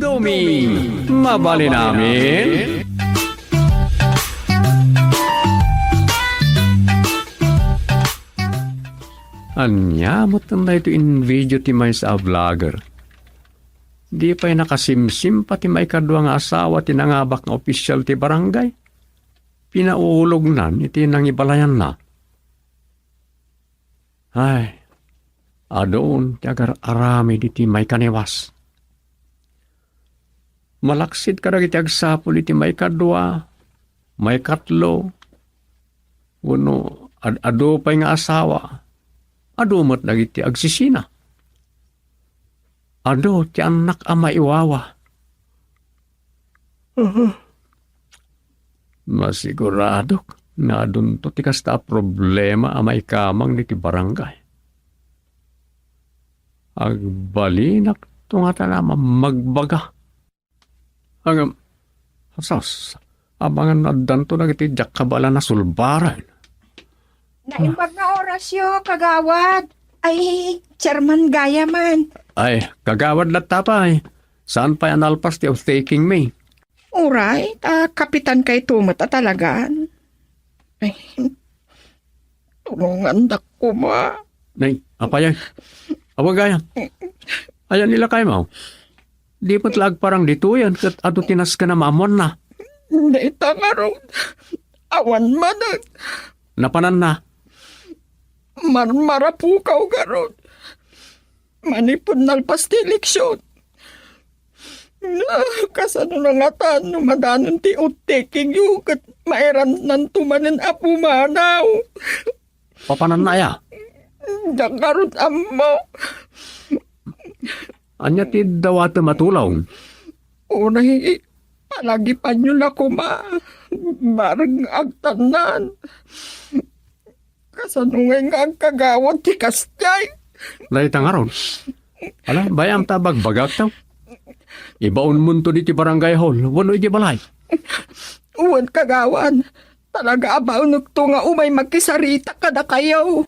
Duming mabali namin. Anya mo na ito in video ti may sa vlogger. Di pa'y nakasimsim pati may kadwa nga asawa tinangabak nga opisyal ti barangay. Pinaulog na iti nang ibalayan na. Ay, adoon ti agar arami diti may kanewas. Malaksid ka iti agsapul iti may kadwa, may katlo, uno, ado pa'y nga asawa. Ado mo't nagiti agsisina. Ado ti anak ama iwawa. Masigurado na adun to ti kasta problema amay kamang niti barangay. Agbalinak to nga talama magbaga. Asas, abangan na danto nagiti jak kabala na sulbaran. Naimbag na orasyo, kagawad. Ay, Chairman Gaya man. Ay, kagawad lahat tapay. Saan pa analpas ti of taking me? Alright, kapitan kay tumata talaga. Ay, tulungan da ko ma. Nay, apay ay. Awag gaya. Ayan nila kayo mo. Di mo't lag parang dito yan. Kat ato tinas ka na mamon na. Hindi tangarong. Awan man. Napanan na. Marapukaw garod. Manipon nalpas ti eleksyon. Kasano na nga tan, numadanon ti ut-taking yu, kat mairan nan tumanin apu manaw. Papanan na ya. Diyan garod ammo. Anya ti dawata matulaw. Unay, palagi pa nyo na kuma. Barang agtanan. Kasanungay nga ang kagawad ti kastay. Laitang aron. Ala, bayam tabag bagak taw. Ibaon munto di ti barangay hall. Wano iti balay. Uwan kagawan. Talaga abaw nagto nga umay magkisarita kada kayo.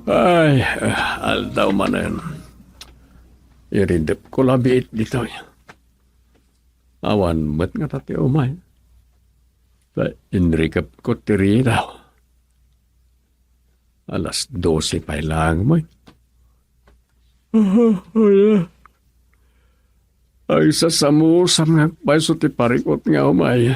Ay, aldaw man na yun. Iridip ko labiit dito. Awan, ba't nga tati umay? Sa inrikap ko tiri daw. Alas 12 pa lang mo. Ay, sasamusam nga paiso ti parikot nga umay.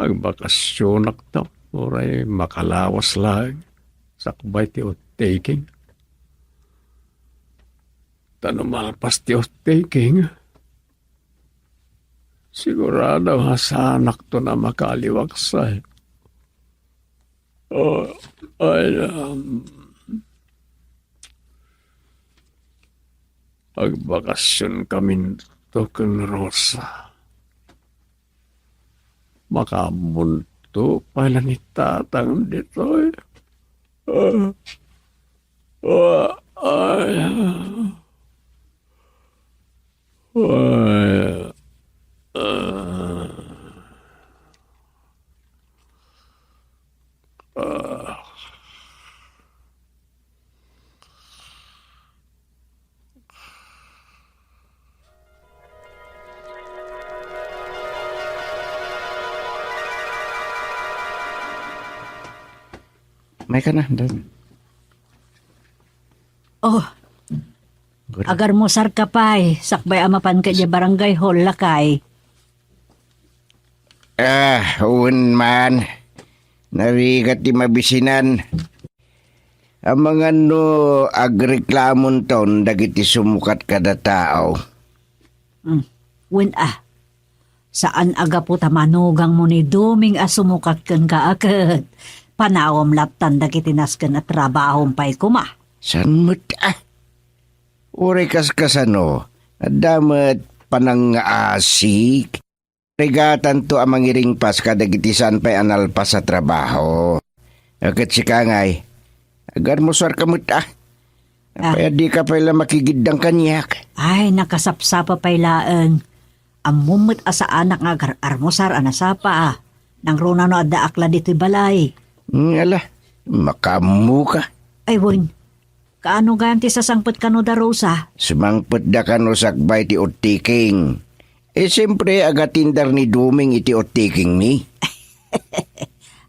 Ang bakasyonak daw. Oray makalawas lang. Sakbay ti taking. Tanumalpas ti taking. Sigurado hasanak to na makaliwaksay. Agbakasyon kami to kung Rosa. Makabunto pala ni tatang dito. May ka na, Dan. Oh, agar mo sar kapay, sakbay amapan ka di barangay hall lakay. Uwan man. Narigat di mabisinan. Ang mga agreklamon taon dagiti sumukat kada tao. Win saan aga po tamanugang mo ni Duming asumukat kan ka agad. Panawam laptan dagiti nasken at trabahom pay kuma. San mo't Uray kaskasano. Adamat panang asik. Regatan to amang iring pas kadagiti saan pa'y analpas sa trabaho. Agad si Kangay. Agar mo sar kamot Kaya di ka pala makigidang kanyak. Ay, nakasapsapa pay laan. Amumot asa anak nga agar armosar anasapa Nang runa no adda akla dito'y balay. Ala, makamu ka. Ay, Win. Kaano ganti sa sangpot ka no da Rosa? Sumangpot da ka no sakbay ti Utiking. Siyempre, agatindar ni Duming iti Utiking ni.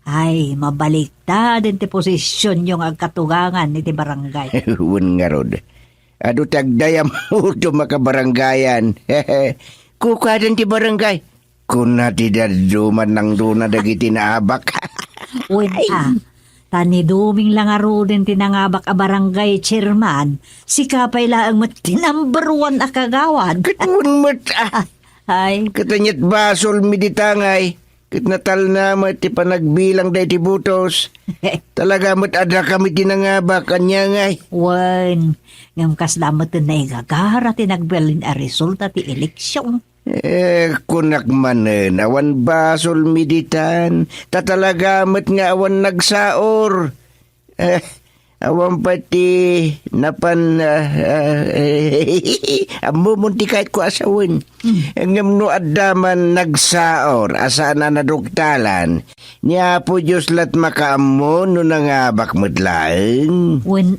Ay, mabaliktad din ti posisyon yung agkatugangan ni ti barangay. Huwag nga rod. Ado tagdayam mo ito makabaranggayan. Kukadan ti barangay. Kung nati daduman ng duna dagiti naabak. Win tani duming lang aro din tinangabak a barangay chairman, si kapay laang mat number 1 a kagawad. Katun mat Ay, katanyat basol miditangay. Kat natal na mat ti panagbilang day ti butos. Talaga mat adra kami tinangabak kanya ngay. Wen, ngam kas damat na igagara tinagbelin a resulta ti eleksyon. Kunak manen, awan basol miditan. Tatalagamat nga awan nagsaor. Awan pati napan amumunti kahit ko asawin. Ngam no adaman nagsaor, asaan na naduktalan. Niya po Diyos lat makaamo no nangabak mutlaeng. Wen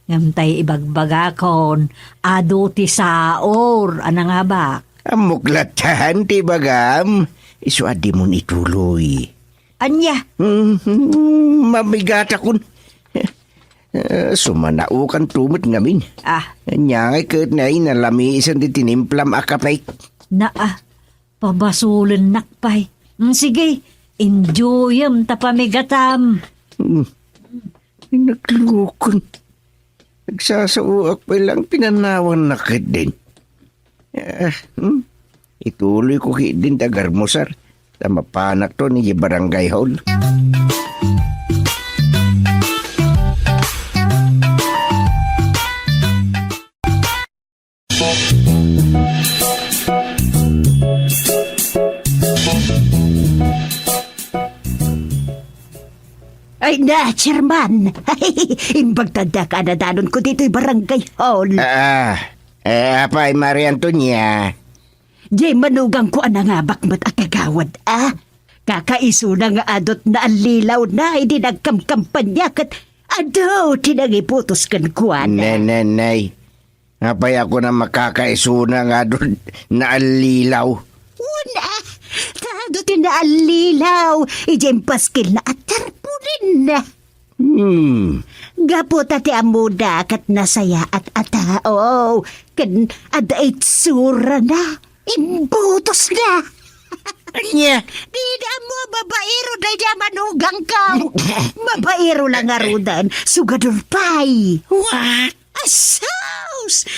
ngam tay ibagbagakon, ado ti saor, anangabak. Amuklatan ti bagam. Isu adi mo ituloy. Anya, Mamigata kun. Sumanaukan tumot ngamin. Nyangay kat na inalamisan di tinimplam akapay. Pabasulan nakpay. Sige, enjoyam tapamigatam. Naglukon. Nagsasauak pa lang pinanawan na kit din. Ituloy ko kit din tagarmusar. Tamapanak to ni Barangay Hall. Ay na, chairman. Imbag tanda ka na danon ko dito'y barangay hall. Apay Maria Antonia. Di manugang ko ana nga bakmat akagawad, Kakaiso na nga adot na ang lilaw na, hindi nagkamkampanya kat ado, tinagiputos kan kuwan. Nanay. Apay ako na makakaisuna nga doon na alilaw. Una, tado tinaallilaw, ijem paskil na atarpunin na. Gapo tati amuda kat nasaya at atao, kan adait sura na, imbutos na. Anya? Di na mo, babaero na niya manugang ka. Babaero lang arudan, sugador pay. What? Asaus!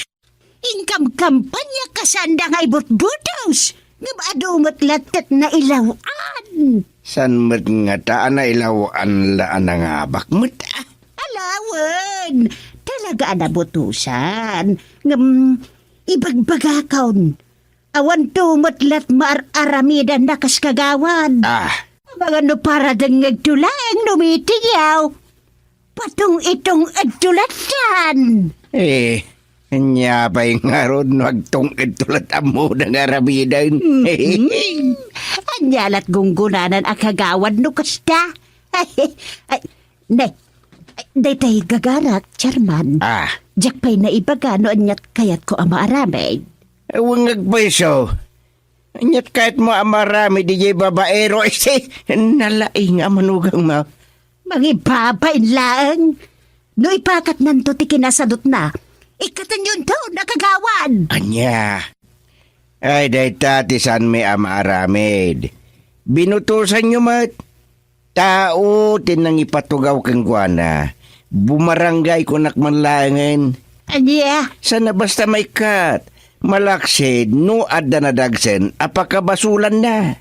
Ingkam kampanya kasanda nga ibot-butos. Ngabado matlatat na ilawan. San mat nga taan na ilawan laan na nga bakmat? Alawan! Talaga na butusan. Ibagbagakaon. Awan to matlat maar-aramidan na kaskagawan. Mga no para dangag tulang numitigaw. Patong itong adulatan. Anya pa yung arod nagtong itulat amo ng aramidan. Anyalat gunggunanan ang kagawad no kasta. Nay, day gagarat, chairman. Diyak pa'y naibagano anyat kayat ko ang maaramay. Wangag beso. Anyat kahit mo amarami di jay babaero nalaing amanugang ma. Mangibabain lang. No ipakat nanto ti kinasadot na. Ikatan yun daw nakagawan. Anya. Ay day tati san may amaaramid. Binutusan nyo mat. Tao tinang ipatugaw kang guana. Bumarangay ko nakmanlangan. Anya. Sana basta may kat. Malaksid no adda na dagsen apakabasulan na.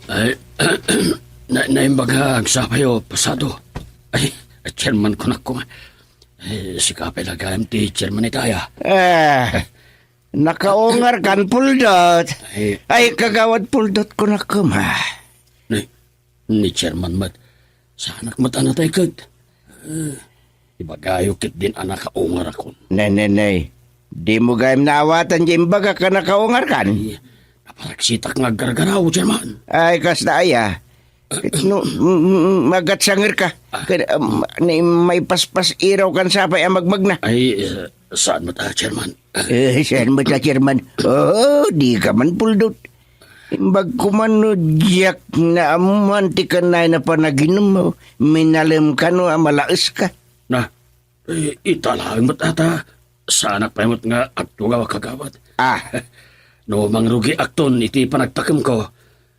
Ay, naimbaga agsapayo pasado. Ay, chairman ko na ko. Si kapay lagayam ti chairman itaya. Nakaungar kan puldot. Ay, kagawad puldot ko na kuma. Ni chairman mat. Sa anak mat anatay kag. Ibagayo kit din anak kaungar akon. Nay. Di mo gayam naawatan di imbaga ka nakaungar kan. Ay, naparaksitak nga gargaraw, Chairman. Ay, kasda aya. No, magat sangir ka. May paspas iraw kan sapay ang magmagna. Ay, saan mo ta, Chairman? Saan mo ta, Chairman? Oh, di ka man puldot. Imbag ko man no, Jack, na amumanti ka na panaginom mo. Minalim ka no, amalaas ka. Na, italaang mo tata. Sa anak pa mo't nga akto nga kagawad. Ah, No, mangrugi akton, iti panagtakam ko.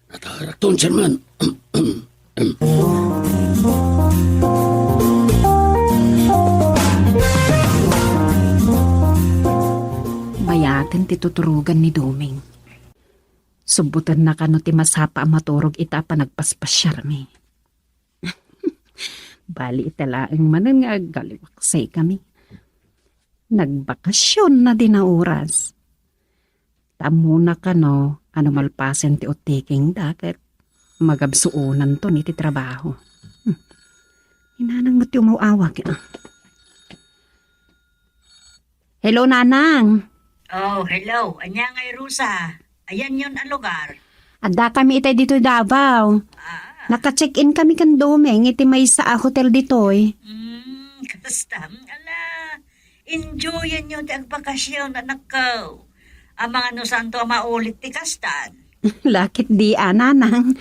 Natarakton, Chairman. Mayatin ti tuturugan ni Doming. Subutan na kano ti masapa ang maturog ita pa nagpaspasyar mi. Bali italaang manan nga galiwaksay kami. Nagbakasyon na din na oras. Tamo na kano ano malpasen ti otiking dakat magabsuunan to ni ti trabaho. Inanang mo ti umawa ka. Hello, Nanang. Oh, hello. Anya ngay Rusa. Ayan yun ang lugar. Adda kami itay dito Davao. Naka-check-in kami kan Domeng iti may sa hotel ditoy. Kastam. Ala, enjoyan nyo ang bakasyon na nakaw. Ang mga no santo maulit ti kastan. Lakit di Nanang.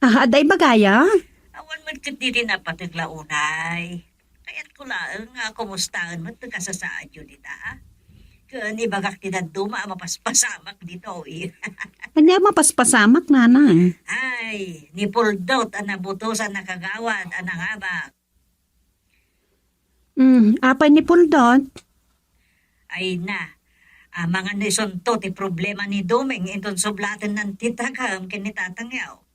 Aday bagaya? Awan mo kiti na patiglaunay. Kaya't ko lang nga kumustahan mo ito kasasaan yun dita. Kung ibagak ti duma mapaspasamak dito eh. Kanya mapaspasamak Nanang. Ay, ni Puldot ang nabutusan na kagawad ang nangabak. Apay ni Puldot? Ay na, mga nisonto ti problema ni Domeng inton sublatan ng titagam kinitatangyaw.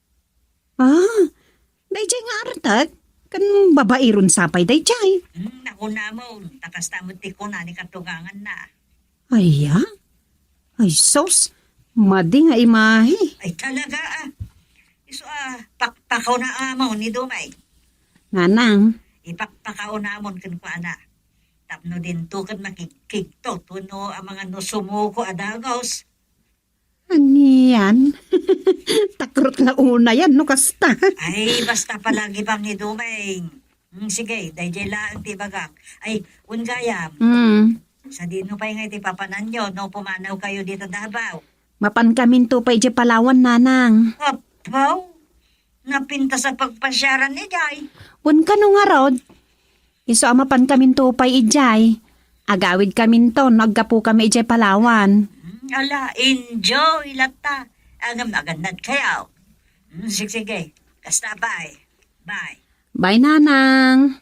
Dayjay nga artat. Kan babairon sapay dayjay. Naku na mo, takastamot ti ko na ni katugangan na. Ay sos. Madi nga imahe. Ay talaga Iso pakpakaw na amaw ni Domeng. Nanang. Ipakpakaw na amon kan ko ana. Tapno din to kan makikigto tuno ang mga nusumuko adagos. Aniyan? Takrot nga una yan, no kasta. Ay, basta palagi bang ni Domeng. Sige, dayjay lang ti bagak. Ay, ungayam. Sa dino pa yung iti papanan nyo, no pumanaw kayo dito Davao. Mapan kamin to pa iti Palawan, Nanang. Apaw, napinta sa pagpasyaran ni Jay. Un ka no nga rod. Iso amapan kamin to pa ijay. Agawid kamin to, naggapu kami ijay Palawan. Ala, enjoy lata. Agam-agandad kayo. Sige, kasta bye. Bye. Bye, Nanang.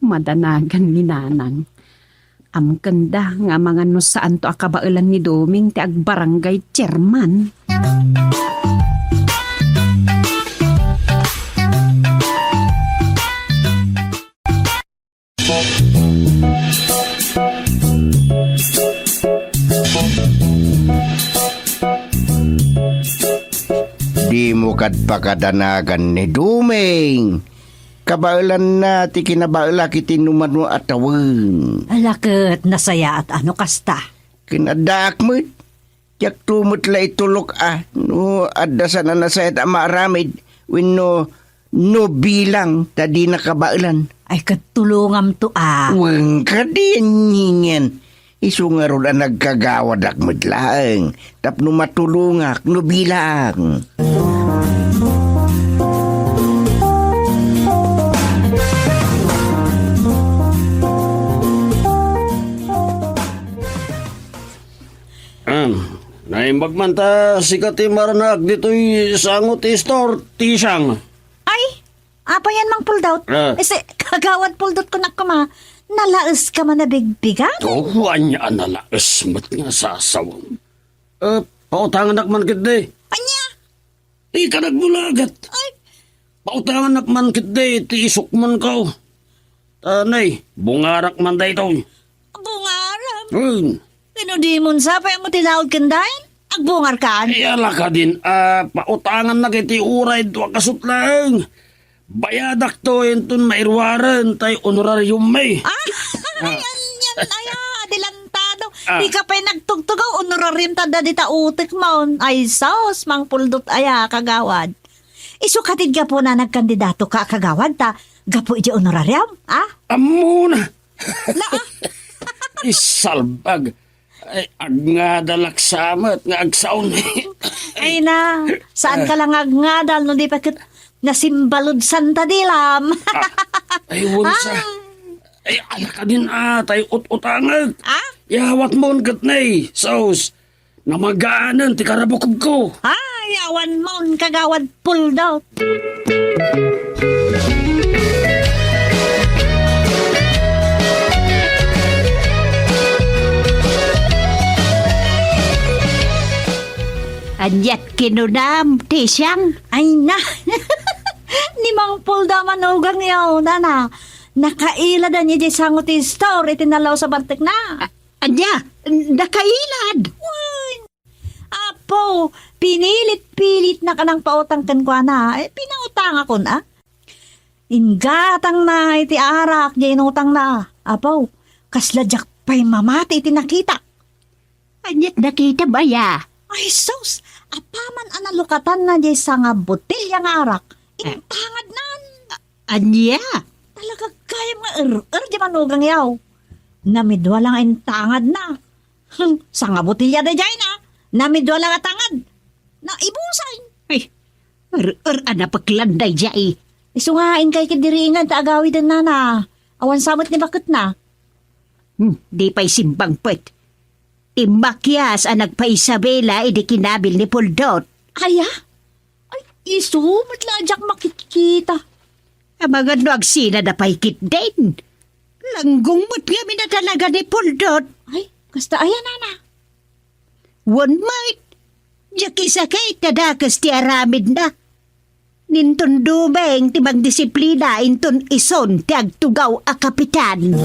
Madanagan ni Nanang. Am kanda nga mga no saan to akabailan ni Doming ti agbarangay chairman. di mo kadpakadanagan ni Dumeng. Kabailan na ti kinabaila kiti numan mo atawin. Alakot, nasaya at ano kasta. Kinadak mo. Tiyak tumot la itulok no adasan na nasayat maaramid. Wino no bilang tadi nakabailan. Ay katulungam to Wang ka din ngingen. Isungarod ang nagkagawad akmad lang. Tapno matulungak no bilang. Naimbag man ta sikat marnag dito'y sangot store tisang. Ay, apa yan mang puldot? Kasi kagawad puldot ko na kuma. Nalaas ka man na bigbigan? Tuhuan niya nalaas mat nga sasawang. Pautangan nakman kit de. Anya? Di ka nagbulagat. Ay, Pautangan nakman kit de, ti isok man ka. Tanay, bungarak man da ito. bungaram. Ayun. Sa pa mo tinawag kandahin? Agbungar ka? Ay, ala ka din. Pautangan na kiti uray, tuwa kasut lang. bayadak to enton mairwaran tay honorarium may. Yan, adilantado. Ah. Di ka pa'y nagtugtugaw, honorarium tada di ta utik mo. Ay, saos, mang puldot aya, kagawad. Isukatid ka po na nagkandidato ka, kagawad, ta, gapo iji honorarium, ah? Amo na. Isalbag. Ay, ag nga dalak samat nga agsaon. Ay na, saan ka lang agngadal, no di pa kit nasimbalod santa dilam. Ay, wunsa. Ay, ala ka din tay ut-utangag. Ah? Yawat mo ang gatnay, sauce. Namagaanan, ti karabukob ko. Ay, awan mo, kagawad pulled out. Anyat kinunam, Tisyang. Ay na, ni mang pulda manugang yaw, na. Nakaila da niya di sangot store, itinalaw sa bantik na. Anya, nakailad. Apo, pinilit-pilit na ka ng pautang kan kwa na. Pinautang ako na. Ingatang na iti arak, di inutang na. Apo, kasladyak pa'y mamati iti nakita. Anyat nakita ba ya? Ay, sus, apaman analukatan na di sa nga botelya nga arak. Intangad nan. Anya? Talaga kaya mga di manugang yaw. Namidwa lang intangad na. Sa nga botelya da dyan na. Namidwa lang atangad. Na ibusay. Ay, ana paglanday jay. Isungain kay kidiringan ta agawi din na. Awan samot ni bakit na. Di pa'y simbang pet. Imakyas ang nagpa-Isabela idi kinabil ni Puldot. Aya? Ay, isumot lang jak makikita. Ang mga nuagsina na paikit din. Langgong mo't kami na talaga ni Puldot. Ay, kasta ayan na. One might. Jaki sakay tadakas ti aramid na. Ninton dumeng ti magdisiplina inton ison ti agtugaw a kapitan.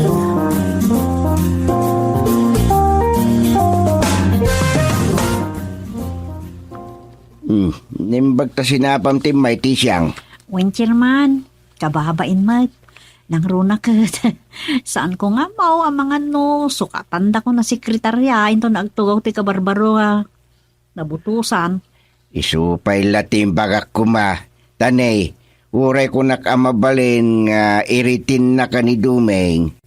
Nimbag ta sinapam ti may Tisyang. Wincherman, kababain mat. Nang runa kat. Saan ko nga mau ang mga sukatanda ko na sekretarya into nagtugaw ti kabarbaro nga. Nabutusan. Isupay latim bagak kuma. Tanay, uray ko nakamabalin nga iritin na ka ni Dumeng.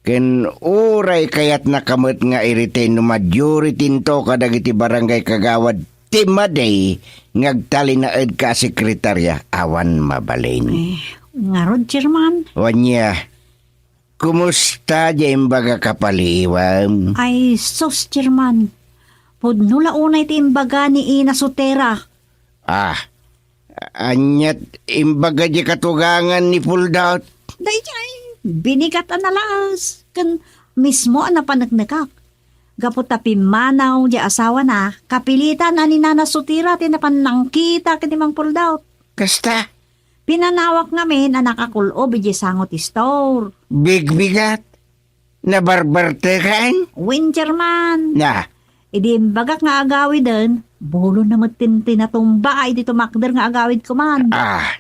Ken uray kayat nakamot nga iritin no majoritin to kadagiti barangay kagawad timaday ngagtali na ed ka sekretarya awan mabalin. Nga rod, Chairman. Wanya, kumusta dyan baga kapaliwam? Ay, sos, Chairman. Pudnula unay ti imbaga ni Ina Sotera. Anyat imbaga di katugangan ni Puldaut. Dayjay, binigat analas. Kan mismo ang napanagnakak. Gapot tapi manaw di asawa na, kapilitan ani Nana Sotera tinapanangkita kanimang Puldaut. Kasta, Pinanawak ngamin ang nakakulob di sangot store. bigbigat, nabarbartekan? Wincherman. Na, Idi bagak nga agawi din, bulo na matintin na tumba ay dito makder nga agawid kuman.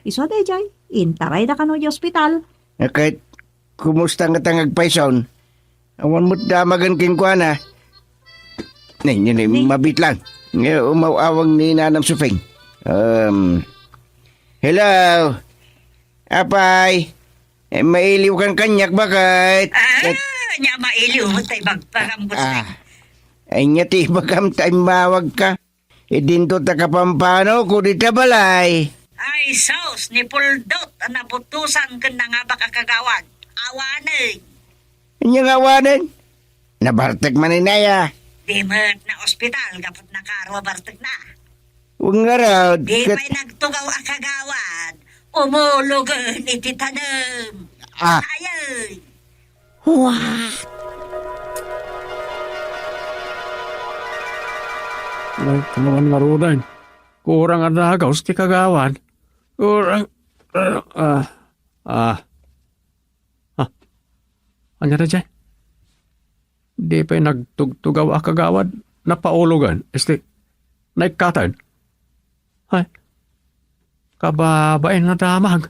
Iso dayjay, intaray na kano di ospital. kahit kumusta nga tangagpayson, awan mo't damagan kinkwana. Mabit lang. Umawawang ni Nanam Sufing. Hello? Apay? Mailiw kang kanyak bakit? Nya mailiw mo tayo magparambot Ay nga ti bagam tayo mawag ka. Dinto ta kapampano ko di tabalay. Ay, sos, ni Puldot, ang nabutusan ka na nga baka kagawad. Awanin. Inyang awanan? Nabartek maninaya. Di mo't na ospital, kapot na karo bartag na. Huwag nga raw. Di may nagtugaw ang kagawad. Umulugan iti tanam. Ayun. Ay, kanaman nga rudan. Kurang ang nagaw sa kagawan. Kurang... Anya na dyan? Di pa'y nagtugtugaw a kagawad na paulugan. Naikatan. Ay, kababain na damag.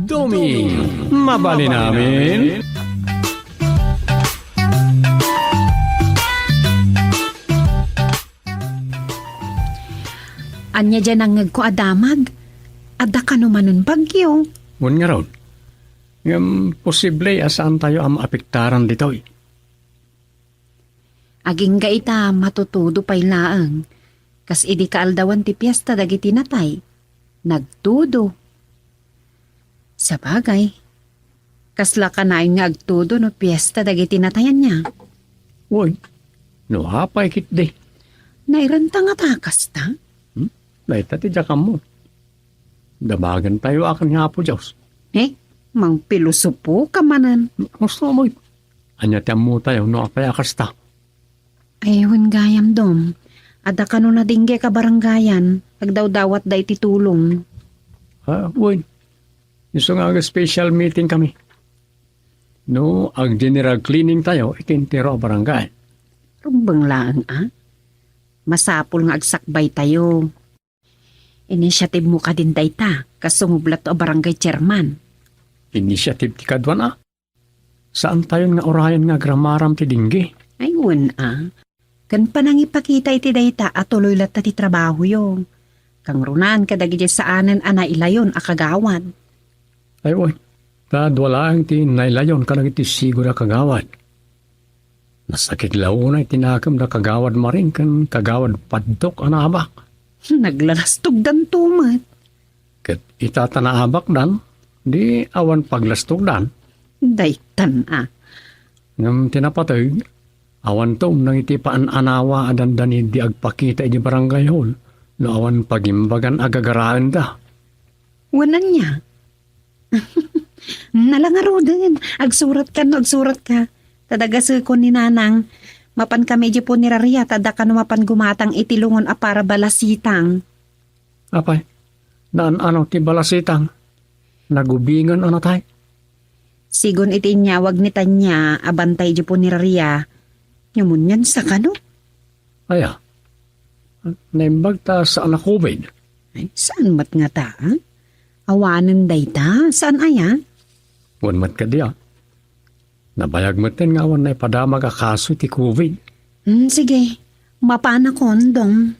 Duming, mabali namin. Anya dyan ang nagkuadamag. Ada ka naman bagyo. Ngun nga ron. Ngam posible asaan tayo ang maapektaran dito. Aging gaita matutudo pa'y laang. Kas idi kaaldawan ti piyesta dagiti natay. Nagtudo. Sa bagay. Kasla ka na nga agtudo no piyesta dagiti natayan niya. Uy, no hapay kit de. Nairanta nga takas ta. Laita ti jakam mo. Dabagan tayo akan nga po, Diyos. Mang pilusupo ka manan. Gusto mo. Anya tiyam mo tayo no apay akasta. Ayun gayam dom. Ada ka no na dingge ka baranggayan. Agdaw-dawat day titulong. Uy, gusto nga special meeting kami. No, ang general cleaning tayo, ikintiro barangay. Rumbang laan Masapul nga agsakbay tayo. Initiative mo ka din dayta. Kasungublat o barangay chairman. Initiative ti kadwan Saan tayo nga orayan nga gramaram ti dinggi? Ayun Kan pa nang ipakita iti dayta at tuloy lat ti trabaho yung. Kang runan kadagiti saanan ana ilayon akagawad. Ay, uy, wala ang ti nailayon ka iti siguro na kagawad. Nasakit launay tinakam na kagawad maring kan kagawad padtok anabak. Naglalastog dan tumat. Kat itatanaabak dan, di awan paglastog dan. Daytan Ngam tinapatoy, awan tom nang iti paan-anawa adan dani di agpakita iti barangay hall, no awan pagimbagan agagaraan da. Wanan niya. Nalangaro din. Agsurat ka. Tadagas ko ni nanang. Mapan kami di po nirariya. Tada ka no mapan gumatang itilungon a para balasitang. Apay, naan ano ti balasitang, nagubingan ano tay? Sigon iti inyawag ni Tanya, abantay di po nirariya. Yamun yan sa kano? Aya, naimbag ta sa anak COVID. Ay, saan mat nga ta? Awanan day ta? Saan aya? Wan mat ka diya. Nabayag matin nga awan na ipadamag akaso ti COVID. Sige, mapana kondong.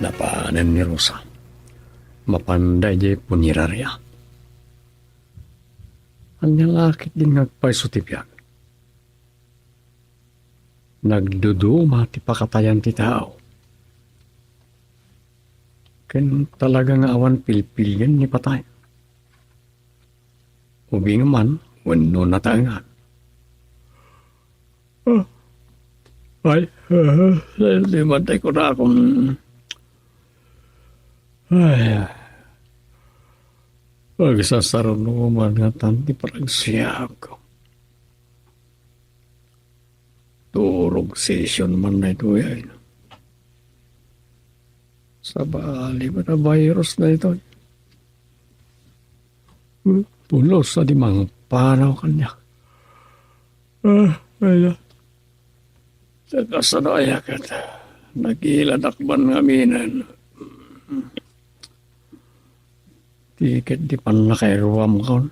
Napanan ni Rosa. Mapanday di punirarya. Ang nalakit din nagpaiso ti piyak. Nagduduma ti pakatayan ti tao. Ken talaga nga awan pilpilyan ni patay. Ubi nga man, wano nataangan. Ay, limatay ko na akong... Ay, pagsasarap mo man nga tanti parang siyab ko. Turog session man na ito yan. Sa bali ba na virus na ito? Pulos sa dimang panaw kanya. Ay, nagkasanaya ka. Nag-iladakban nga minan. Tiket di pan nakairuam ko.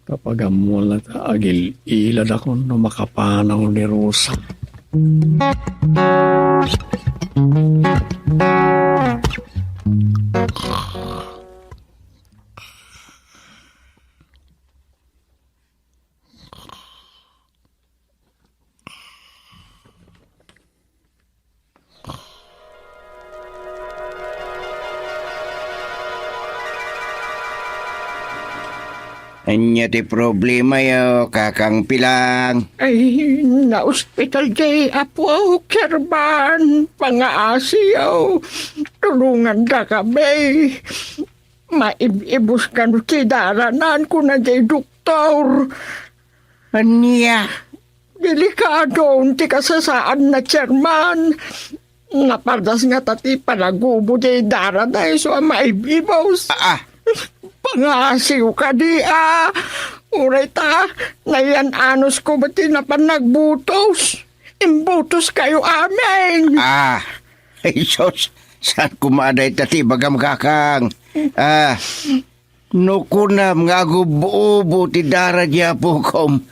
Kapag amula ta agil ilad ako no makapanaw ni Rosa. Anya ti problema yo, kakang pilang. Ay, na-hospital kay Apo, Kerban, pangaasiyaw. Tulungan ka kami. Maibibus ka no kidaranan ko na kay doktor. Anya? Delikado, unti kasasaan na chairman. Napardas nga tati panagubo kay daranay so maibibaw. Pangasiw ka di Uray ta, nayan anos ko ba't tinapan nagbutos? Imbutos kayo amin. Ay sos, saan kumaday tati bagam kakang? Nukunam nga gububo ti dara diya po kom.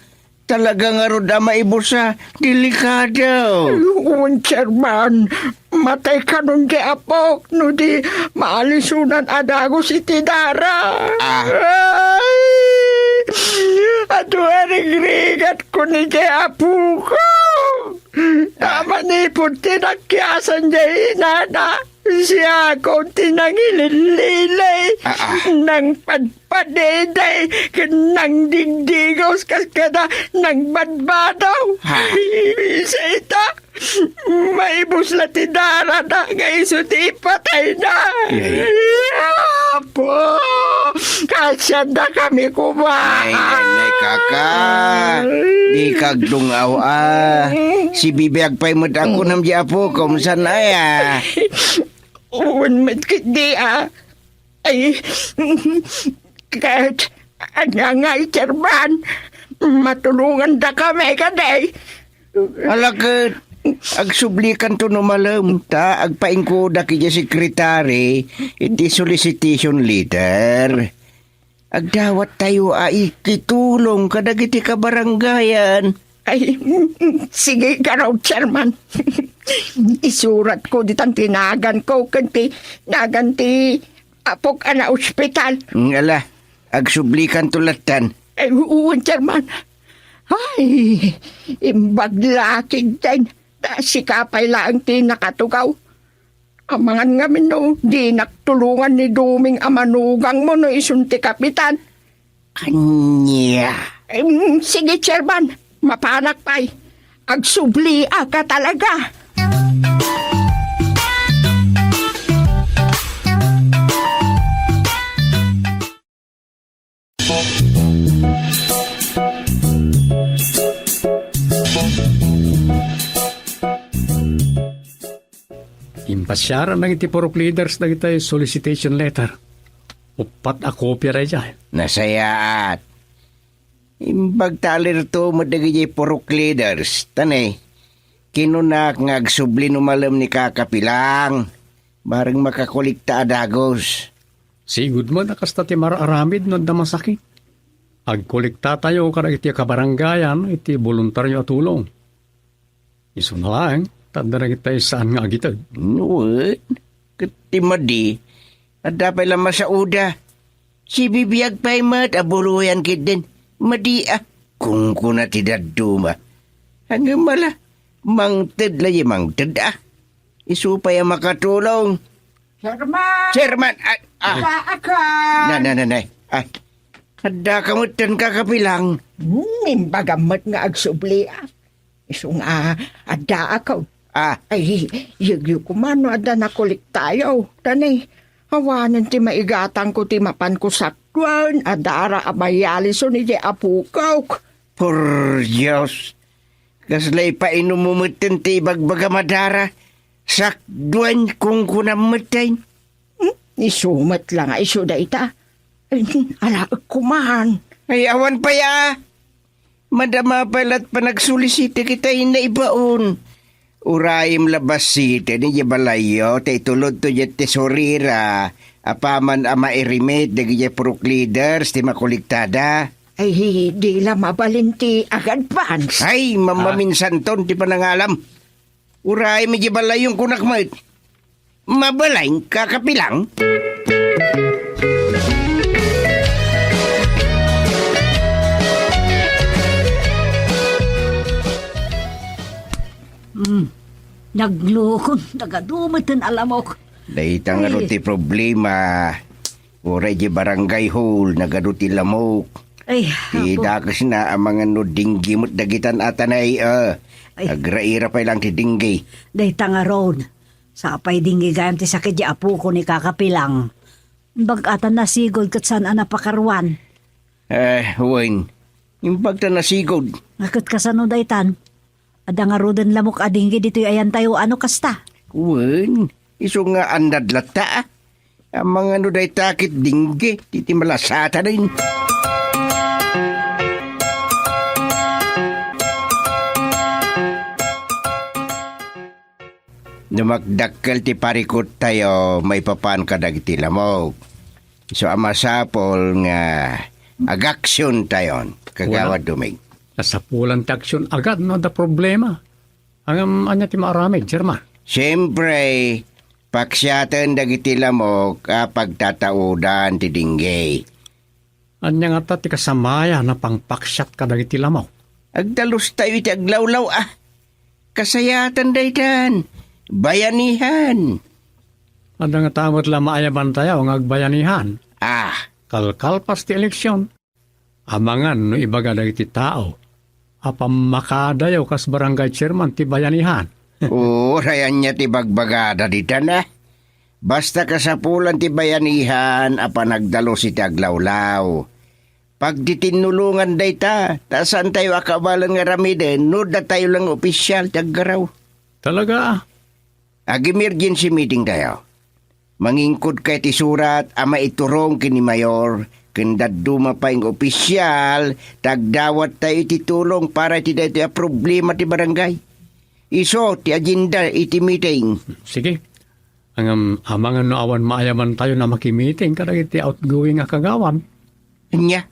Talaga nga ro da maibusa, delikado. Uwan, Chairman, matay ka nun di apok, no di maalisunan adago si Tidara. Ay! Ato aring-ringat ko ni di apo ko. Manipod tinakyasan di inana. Siya ko tinangilililay. Nang padpadeday. Nang digdigos kaskada. Nang badbadaw. Isa ita. Maibus na Tidara na. Ngaiso ti patay na. Apo. Kasya na kami kumain. Ay, kaka. Di kagdungaw Si bibiyag pa'y mo't ako nam di apo kom sanaya. Uwan matkidi Ay, kahit nga Chairman, matulungan da kami kaday. Alakit, agsublikan to no malam ta, agpaingko da kaya sekretary, iti solicitation letter. Agdawat tayo ikitulong kadagiti kabaranggayan. Ay, sige ka raw, Chairman. Isurat ko ditang tinagan ko kanti naganti apok ana ospital. Ngala, agsublikan tulatan. Ay, uwan, Chairman. Ay, imbag lakig din. Sikapay lang tinakatugaw. Amangan nga no, di naktulungan ni Duming amanugang mo no isunti kapitan. Kanya. Sige, Chairman. Mapanak pa'y. Agsubli ka talaga. Impasyaran ng iti porok leaders na iti solicitation letter. Upat a kopya rin dyan. Nasayaat. Imbag talir to madagay porok leaders. Tanay, kinunak nga agsubli numalam ni kakapilang. Barang makakulikta adagos. Sigud mo nakasta ti mararamid no damasakit. Agkolekta tayo kada iti kabaranggayan iti voluntaryo at tulong. Iso na lang, tanda na kita saan nga agitag. Nuwet, katimadi. At dapat lang masauda. Si bibiyag pa'y mat abuluyan kid din. Madi kung kuna tidak duma. Hanggang mala, mangted lagi mangted Isupay ang makatulong. Chairman! Chairman! Kaakan! Nanay. Kada kamutan kakapilang. Imbagamat nga agsubli Iso nga, ada ako. Ay, yagyo kumano ada nakulik tayo. Tanay, hawanan ti maigatang ko ti mapan ko sakwan. Adara amayaliso ni di apukaw. Por Diyos. Kaslay pa inumumutin ti bagbaga madara. Sakduan kung kunamatay. Isumat lang iso da ita. Ala, kumahan. Ay, awan pa Madama palat pa nagsulisite kita inaibaon. Urayim labasite ni balayo tay tulod to jet tesorira. Apaman ama irimit dagi porok leaders ti makuliktada. Ay, di la mabalinti agad pans. Ay, mamaminsan ton ti panangalam. Urayim ni balayong kunakmat. Mabalayng kakapilang. Naglukon, nagadumitin alamok. Daitang ti problema. Uray di barangay hall, nagaduti lamok. Ay, Tida kasi na ang mga no dinggi mo't dagitan atanay. Agraira pa lang ti dinggi. day tanga road. Sapay dingi gayam ti sakit di apo ko ni kakapilang. Bagatan na sigod kat saan napakarwan. Huwain. Yung pagta nasigod. Nakit kasano daytan. Ada nga rodan lamok adinggi dito ayan tayo ano kasta. Huwain. Iso nga andad lata. Ang mga nuday takit dingge, titi malasata rin. Dumagdakkel ti parikot tayo, may papan ka dagiti lamog. So amasapol nga agaksyon tayon, kagawad dumig. Nasapulan ti aksyon agad no da problema. Ang anya ti maaramid, Chairman. Siyempre, paksyatan dagiti lamog kapag tataudan ti dinggay. Anya nga ta ti kasamaya na pangpaksyat ka dagiti lamaw. Agdalos tayo iti aglawlaw Kasayatan daytan. Bayanihan. Ada nga tamot lang maayaban tayo ang agbayanihan. Kalkalpas ti eleksyon. Amangan no ibaga dagiti tao. Apam makadayaw kas barangay chairman ti bayanihan. Rayan niya ti bagbagada dita na. Basta kasapulan ti bayanihan apa nagdalos iti aglawlaw. Pag ditinulungan dayta, tasan tayo akabalan nga ramiden, no da tayo lang opisyal ti aggaraw. Talaga Ag-emergency meeting tayo. Mangingkod kay ti surat ama iturong kini mayor, kendaduma pa yung opisyal, tagdawat tayo iti tulong para ti dati problema ti barangay. Iso ti agenda iti meeting. Sige. Ang amangan no awan maayaman tayo na makimiting kada iti outgoing nga kagawan. Nya.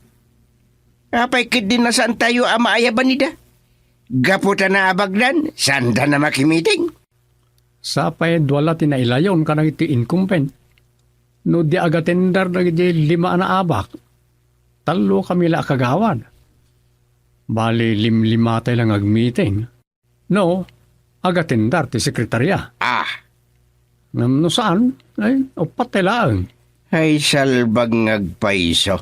Apay kid din na saan tayo ama ayaban nida? Gaputa na abagdan, sanda na makimiting. Sapay dwala tinailayon kada iti incumbent. No di agatendar na iti 5 na abak. Talo kami la kagawan. Bali 5 tayo lang ag-meeting. No, agatendar ti sekretarya. No saan? Ay, upat tayo lang. Ay salbag ngagpaiso.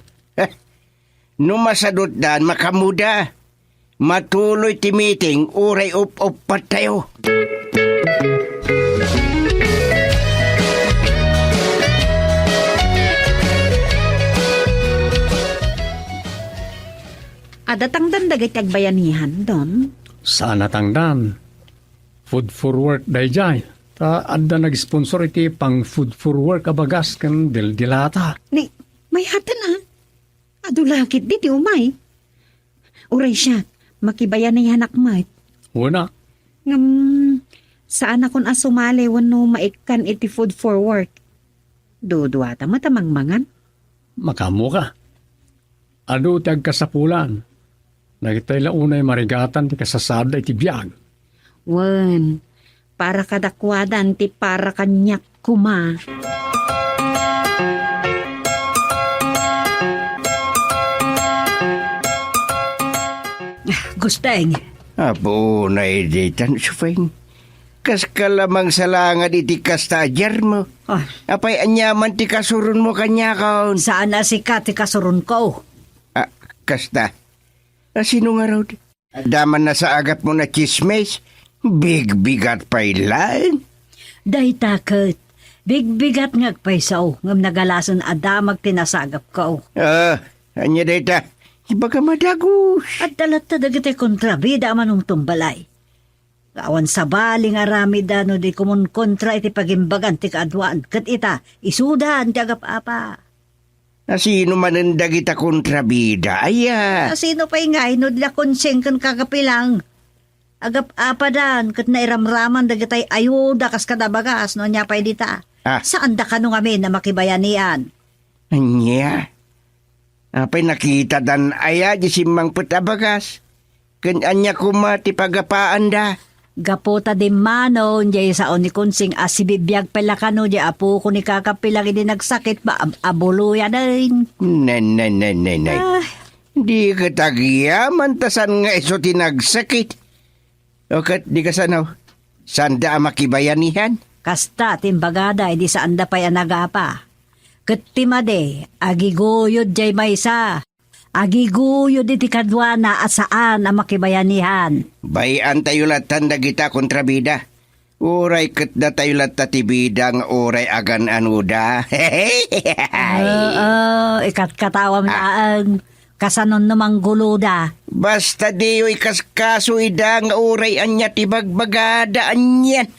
No masadot dan makamuda. Matuloy ti meeting, uray up-upat tayo. Adatang dandagat agbayanihan don. Saan natangdan? Food for work dayjay. Ta adda nag-sponsor iti pang food for work abagas kan dildilata. Ni, may hatan ha. Adulakit di umay. Uray siya, makibayanihan akmat. Una, Saan akong asumali wano maikan iti food for work? Duduata matamangmangan. makamo ka. Ado ti agkasapulan. Nagitay launay marigatan ti kasasada iti biyag. Wan, para kadakwadan ti para kanyak kuma. Gusteng, Apo na editan sufeng. Kas ka lamang salangad iti kastadyar mo. Apay anyaman ti kasurun mo kanya kaon. saan na si Kati kasurun ko? Kasta. Sino nga raw di? Daman na sa agat mo na chismes. Big-bigat pa ilan. Day takot. Big-bigat ngagpaysaw. Ngam nagalasan adamag tinasagap ko. Anya data. Iba ka madagus. At dalat na dagiti kontrabida manong tumbalay. Awan sa baling arami dano di kumun kontra iti pagimbagan ti kaadwaan. Kat ita, isudan ti agap-apa. Sino manandag ita kontrabida? Sino pa'y ngay no dila konseng kan kakapilang. Agap-apa dan, kat nairamraman dagitay ayuda kas kadabagas no niya pa'y dita. Saan da ka nung amin na makibayanian? Anya? Apay nakita dan aya di simang putabagas. Anya kumati pagapaan da. Gapota di mano, jay sa ni konsing asibibiyag pala kano, jay apo ko ni kakapilang hindi nagsakit ba, abuluya din. Nay. Di ka tagiyaman tasan nga iso tinagsakit. O kat di ka sanaw, sanda makibayanihan? Kasta timbagada, hindi saan da pa'y anagapa. Katimade, agiguyod jay maysa. Agiguyod iti kadwana at saan ang makibayanihan. Bayan tayo latan dagita kontrabida. Uray kat da tayo latatibida nga uray agan anuda. Ikat katawam laang. Kasanon namang guluda. Basta diyo ikaskaso ida nga uray anya tibagbagada anyan.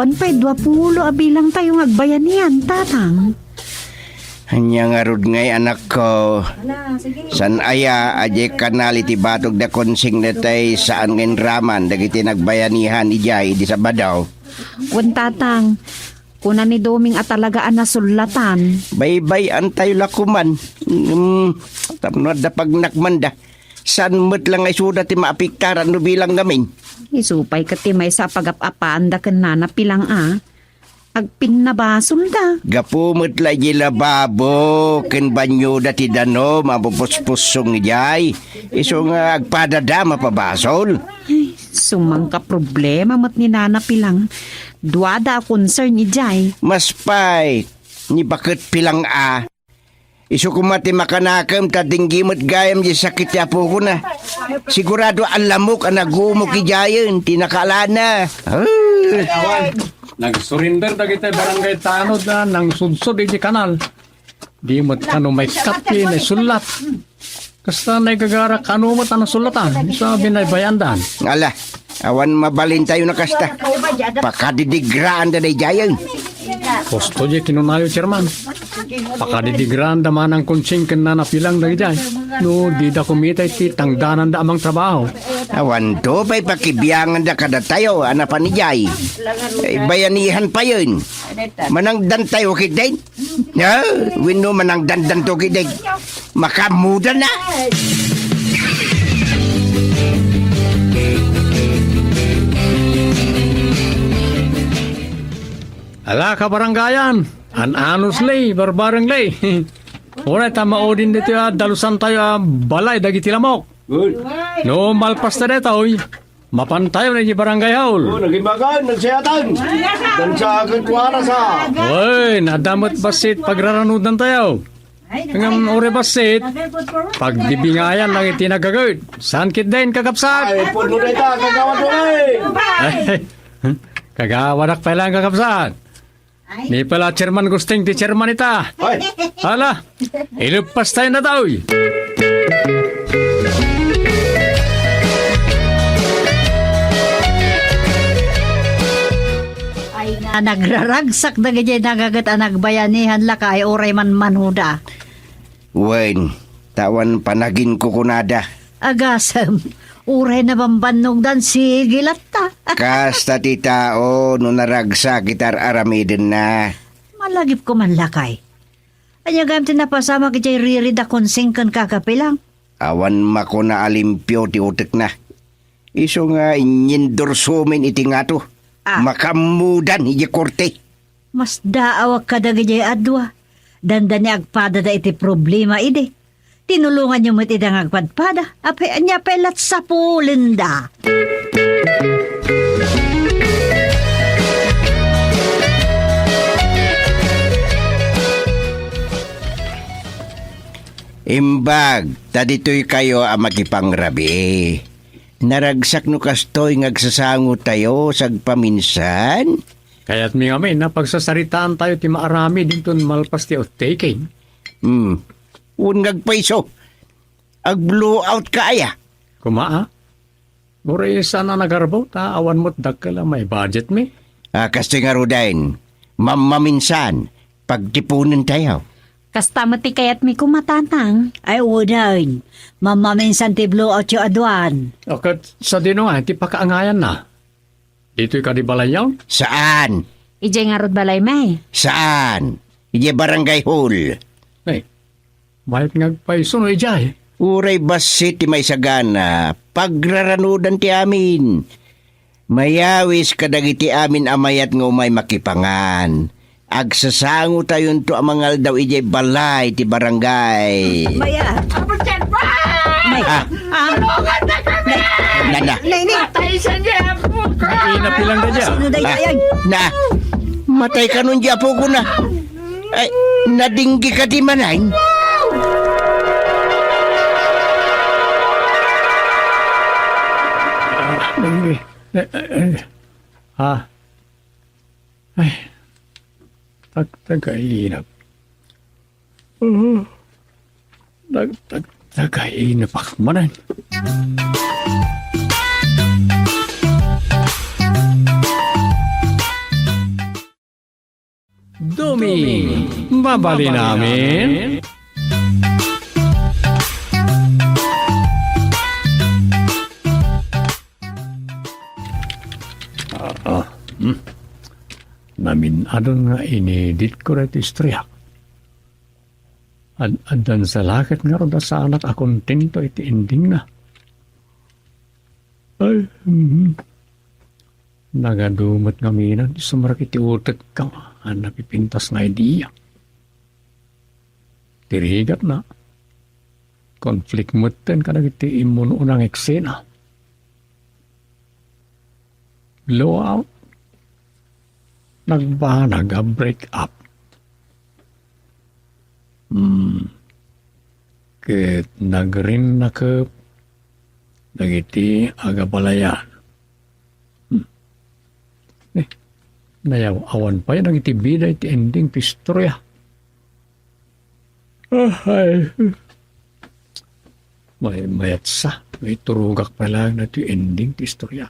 Saan pa'y 20 abilang tayo agbayanihan, tatang? Hanya nga rod ngay anak ko. San aya aje kanal iti batog da konsing na tay saan ngayon raman dagiti nagbayanihan ijay di sa badaw. Kun tatang, kuna ni Doming at talagaan na sulatan. Baybay antayo lakuman. Tamnod da pagnakmanda. San mo't lang ay suda ti maapiktaran no bilang gamin. Isupay ka timay sa pagapapaan da kan nanapilang agpin na basol da. Gapumot la di lababo ken banyo da ti dano mapupuspusong ijay. Iso nga agpadada mapabasol. Sumang ka problema mat ni nanapilang. Duada concern ni Jay. Mas pay ni bakit pilang Iso kumati makanakam tatinggimot gayam di sakit ya po ko na. Sigurado ang lamok ang nagumok ijayan. Tinakala na. Nag-surrender dagiti barangay tanod na nang sudsod iti kanal. Di mo't kano may kapi na sulat. Kasta na gagara kano mo't ang sulatan. Sabi na bayandan. Ala, awan mabalin tayo na kasta. Pakadidigraan da na ijayan. Posto di kinunayo, Chairman. Pakadidigraan da man ang konsing ken na napilang dagiti. No, di da kumita iti tangdanan da amang trabaho. Awan to pa'y pakibiyangan da kada tayo. Ana pa ni Jay. Bayanihan pa yun. Manangdan tayo kitin. Wino manangdan to kitin. Makamuda na. Ala ka barangayan. An-anos lay, barbarang lay. Ora tamaodin dito dalusan tayo balay dagiti lamok. Good. No malpas na dito oy. Mapantayo na di barangay haul. Nagibagan, nagsayatan. Dan sa kagwara sa. Oy, nadamot basit pagraranudan tayo. Ngam ore basit, pagdibingayan lang itinagagawid. Saan kit din kakapsat? Puno na ita, kagawa doon Kagawadak pa lang kakapsat. Ni pala chairman gusting ti chairman ita. Hala, ilupas tayo na tao. Ay na nagraragsak na ganyan nagagat ang nagbayanihan lakay oray man manuda. Wen, tawan panagin ko kunada. Agasam, uray na bambanog dan sigilat ta. Kasta ti tao no naragsa kitar aramiden na. Malagip ko man lakay. Anya gayam tinapasama kichay ririda konsing kan kakapilang. Awan mako na alimpyo ti utek na. Iso nga inyindor sumin iti nga to. Makamudan iti korte. Mas daawag ka da gayay adwa. Dandan ni agpada da iti problema ide. Tinulungan niyo mo't idang agpadpada. Apay anya pelat sa pulinda. Imbag, tadito'y kayo ang makipangrabi. Naragsak no kastoy ngagsasango tayo sagpaminsan. Kaya't mi kami na pagsasaritaan tayo ti maarami dinton malpas ti outtaking. Ungag paiso. Ag-blow out ka aya. Kumaa? Uri sana nagarbaw ta awan mo't dagkala may budget mi. Kasi nga rodain, mamaminsan, pagtipunin tayo. Kasta mati kayat mi kumatatang. Ay udain. Mamaminsan ti blow out yung adwan. Akat sa dino nga, ti pakaangayan na. Dito'y kadibalayaw? Saan? Ijay nga rod balay may. Saan? Ije barangay hall. Ay, bayat ngagpaiso no ijay. Uray basit ti may sagana, pagraranudan ti amin. Mayawis kadagiti amin amayat nga umay makipangan. Agsasango tayon to amangal daw ijay balay ti barangay. Maya. May. Nana. Inapilang na dyan. Sino day kayag? Na. Matay ka nun diyapo ko na. Ay, nadinggi ka di manay. Ay, tagainap. Tagainap ako manan. duming. Babali namin. Naminadon nga inedit ko rin istorya. Adan sa lakit nga rin sa anak akontento iti ending na. Ay, nagadumot nga minan, sumarak iti utek ka, napipintas nga idea. Tirigat na. Konflikt mutten ka iti imun unang eksena. Blowout. Nagbanag a break up. Ket nagrin na ke dagiti agabalayan. Nayaw awan pa yan iti bida iti ending pistorya. Ay. Mayatsa. May turugak pa lang na iti ending pistorya.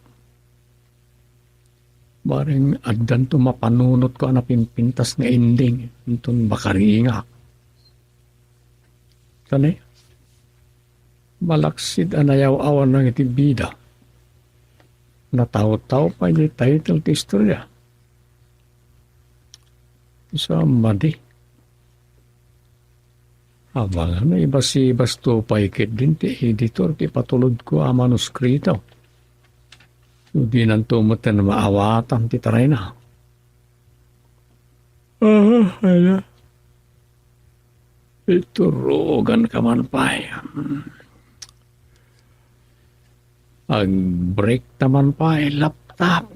Baring addan to mapanunot ko na pimpintas nga ending. Itong bakaringa. Kani? Malaksid anayaw-awan ng iti bida. Nataw-taw pa yung title ti istorya. Sa madi. Abangan na iba si Basto Paikit din ti editor ti patulod ko ang manuskrito. Hindi nang tumutin na maawatan ti taray na. Hala. Iturugan ka man pa. Ag-break naman pa laptop.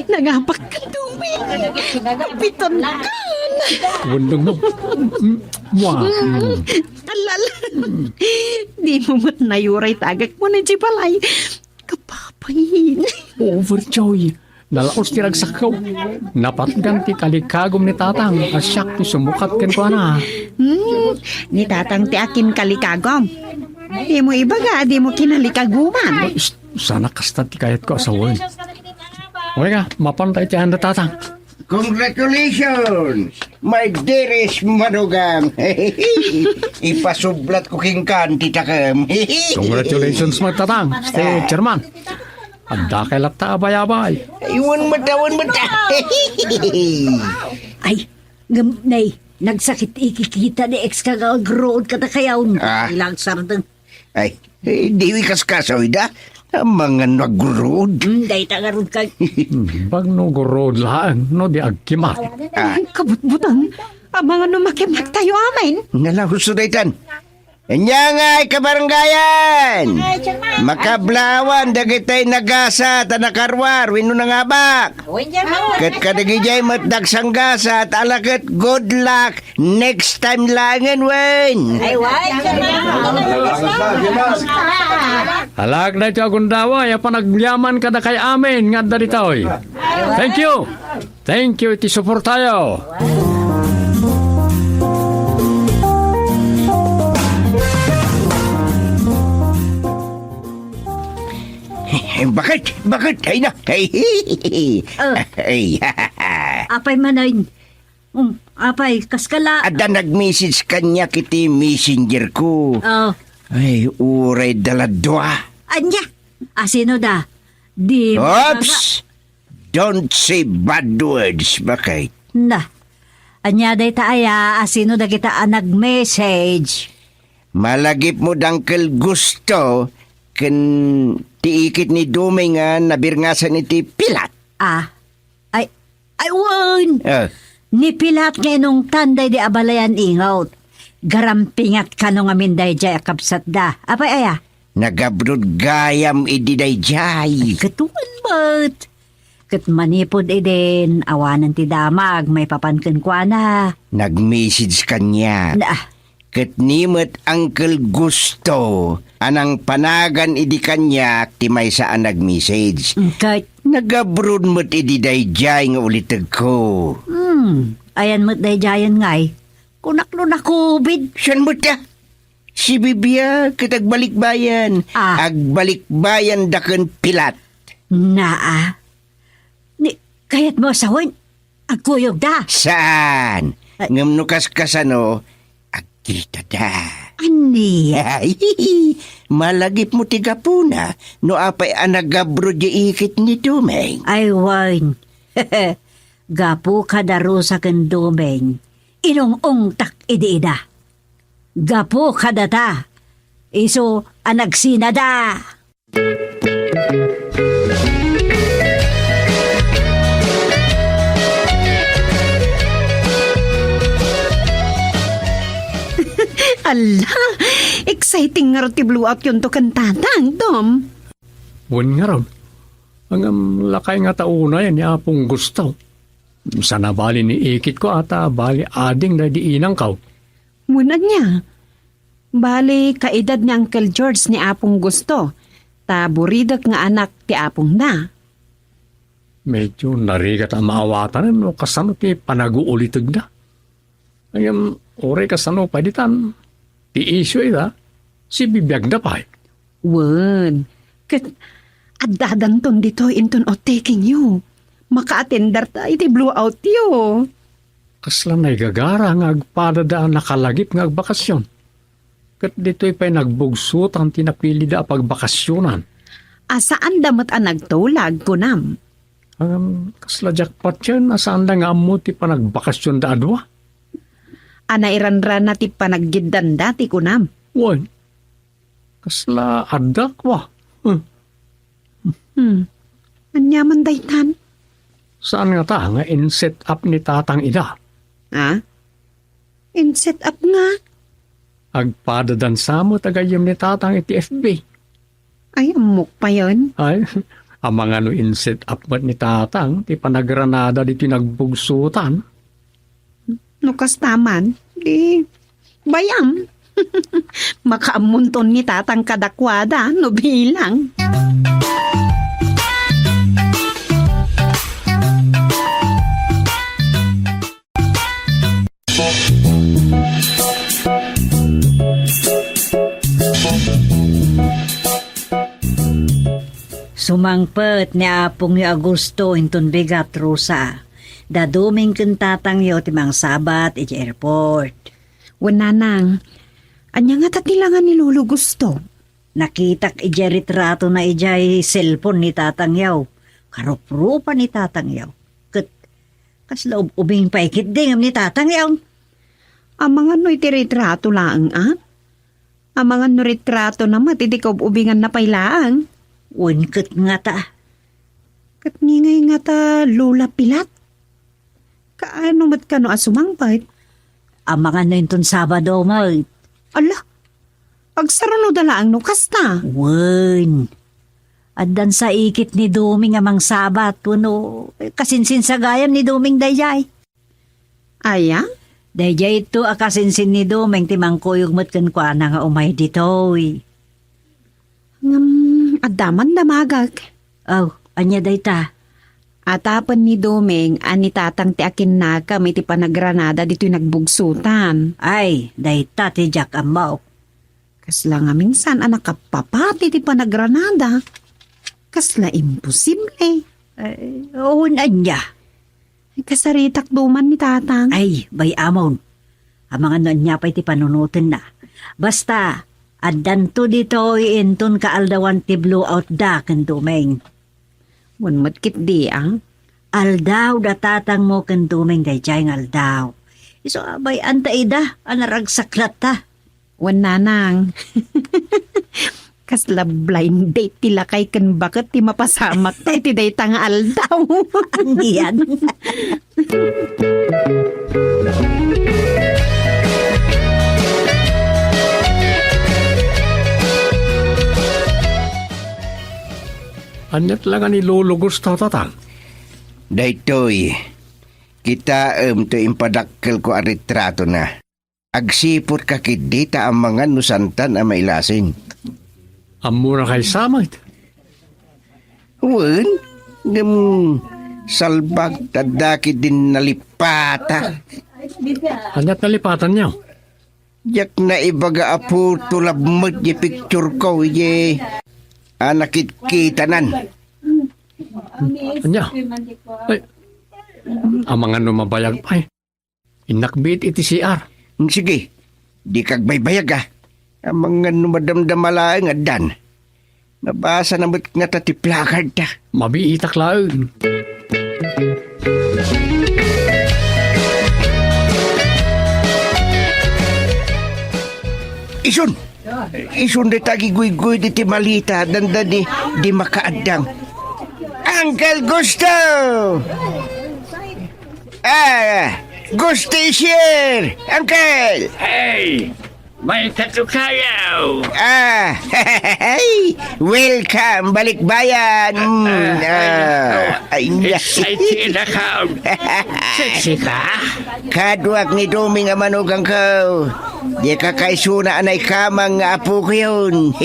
Nangapak ka duming. Kapiton ka. Wundong mo. Wow. Alala. Di mo mat nayuray tagak mo na si balay. Kapapayin. Overjoy. Nalaos ti ragsakaw. Napatgan ti kalikagom ni tatang. Asyak ti sumukat ken ko na. Ni tatang ti akin kalikagom. Di mo iba ga, di mo kinalikaguman. Sana kasta ti kayat ko asawin. Okay ka, mapantay ti handa tatang. Congratulations, my dearest manugam. Ipasublat ko kingkan, titakam. Congratulations mga tatang. Stay chairman. Anda kay lakta abay-abay. Iwan mata. Ay, gamnay, nagsakit ikikita ni ex kagagrood ka na kayaw. Ilang sardang. Ay, di kaskasaw ida. Ang mga nag-road. Day tagarod ka. Bag no gorod lang, no di agkimat. Kabutbutan. Ang mga numakimak tayo amin. Nalahuso daytan. Anya nga kabaranggayan. Makablawan dagitay nagasa at nakarwar wino nangabak. Kat kadagijay matdag sanggasa at alakat good luck next time langan wen. Halag na ito agundawa, ya panagyaman ka na kay amin nga daritoy. Thank you. Thank you, iti support tayo. Bakit? Ay na. Ay. Apay manayin. Apay, kaskala. Ada nag-message kanya kiti messenger ko. Ay, uray daladwa. Anya, asino da? Di Oops! Don't say bad words. Bakit? Na. Anya day taaya, asino da kita nag-message. Malagip mo dangkel gusto ken tiikit ni Dumay nga nabirngasan iti pilat. Ay, wan! Ni pilat nga nung tanday di abalayan ingaw. Garampingat ka nung amin day jay akapsat da. Apay aya? Nagabrod gayam idi day jay. Katuan ba't? Kat manipod din, awanan ti damag, may papankan kwa na. Nag-message kanya. Na, Ket nimot Uncle Gusto, anang panagan idi kanya ti may saan nag-message. Kahit, Nagabrood mo't idi dayjay nga ulitag ko. ayan mo't dayjayan ngay. Kunaklo na COVID. Siyan mo ta? Si Bibia kitagbalikbayan. Agbalikbayan daken pilat. Naa. Ni, kaya't mo sawin. Agkuyog da. Saan? Ngam no kaskasano, agkita da. Aniya. Ay, malagip mo tiga puna, no apay anagabro di ikit ni Dumeng. Ay, wine. Gapu kadaro sa kendumeng. Inong tak idi-ida. Gapu kadata. Iso anagsinada. Ala, exciting nga ro ti blow out yun to kan tatang, Tom. Wan nga raw. Ang lakay nga tauna yan, ni Apong Gusto. Sana bali ni ikit ko ata bali ading na diinang kaw. Muna niya. Bali, kaedad ni Uncle George ni Apong Gusto. Taburidak nga anak ti Apong na. Medyo narigat ang maawatan no kasano ti panaguulitag na. Ayam, ore kasano paditan. Ti issue ita, si bibiyag na pa. Wan. Kat, adadan ton dito inton o taking you. Maka-attendar ta iti blow out yo. Kaslan ay gagara nga agpadadaan nakalagip nga agbakasyon. Kat dito'y pa'y nagbugso ang tinapili da pagbakasyonan. Asaan damat ang nagtulag kunam? Kasla jackpot yan, asaan da nga amo ti pa nagbakasyon da adwa? Anairanran na ti panaggidan dati kunam. Wan, kasla adakwa. Anyaman daytan. Saan nga ta nga in-set up ni tatang ida? Ha? In set up nga. Agpadadan sa mo tagayam ni tatang iti FB. Ay, amok pa yon. Ay, ang mga no in-set up mat ni tatang, ti panagranada dito nagbugsutan. Nukas taman. Di, bayam. Makaamunton ni tatang kadakwada, no bilang. Sumangpet ni Apong ni Augusto inton bigat rusa. Daduming kentatang yo timang sabat iti airport. Wananang, anya nga tatilangan ni Lolo Gusto. Nakitak iti retrato na ijay cellphone ni tatang yaw. Karup-rupa ni tatang yaw. Kat, kasla ubing paikit dingam ni tatang yaw. Ang mga no iti retrato laang, ah? Ang mga no retrato naman, iti ubingan na pailaang. Unket nga ta. Kat ngingay nga ta Lola Pilat. Kaano mat ka no asumangpait? Ang mga na inton Sabado mo. Ala, agsarano dalaang no kasta. Wen. Addan sa ikit ni Duming amang Sabat. Puno, kasinsin sa gayam ni Duming dayjay. Aya? Dayjay ito akasinsin ni Duming timang kuyog matkan kwa na nga umay ditoy. Adaman damagag. Oh, anya dayta. Atapan ni Domeng, ani tatang ti akin na kami ti panagranada dito'y nagbugsutan. Ay, dayta ti Jack amaw. Kasla nga minsan anak kapapati ti panagranada. Kasla imposible. Ay, oon anya. Ay, kasaritak duman ni tatang. Ay, bay amon. Ang mga nanya pa iti panunutin na. Basta, addan to dito inton kaaldawan ti blow out da ken Dumeng. Wan matkit di ang. Aldaw da tatang mo ken Dumeng dayjay ng aldaw. Iso abay anta ida anaragsaklat ta. Wan nanang. Kasla blind date tila kay ken bakit ti mapasamak tayo ti day tang aldaw. Yan. Anyat lang ni Lolo Gusto tatang. Daytoy, kita to impadakkel ko ang retrato na. Agsipot ka kidita ang mga nusantan ang mailasin. Amo na kay samay. Wen, ngem salbag tadaki din nalipata. Anyat nalipatan niya. Jak na ibaga apo tulabmet ye picture ko ye anakit kitanan. Anya. Ay, ang mga numabayag pa eh. Inakbit iti CR. Sige, di kag baybayag ang mga numadamdamala nga dan. Nabasa na ba't nga tatiplakad ta. Mabiitak laun. Ison! Ison na tagiguy-guy di ti malita danda di makaadang. Uncle Gusto! Gusto is here! Uncle! Hey! May katukayaw! Welcome, balikbayan! Excited ako! Sexy ka? Kadwag ni Duming ang manugang ko. Di ka kaisuna anay kamang apo ko yun.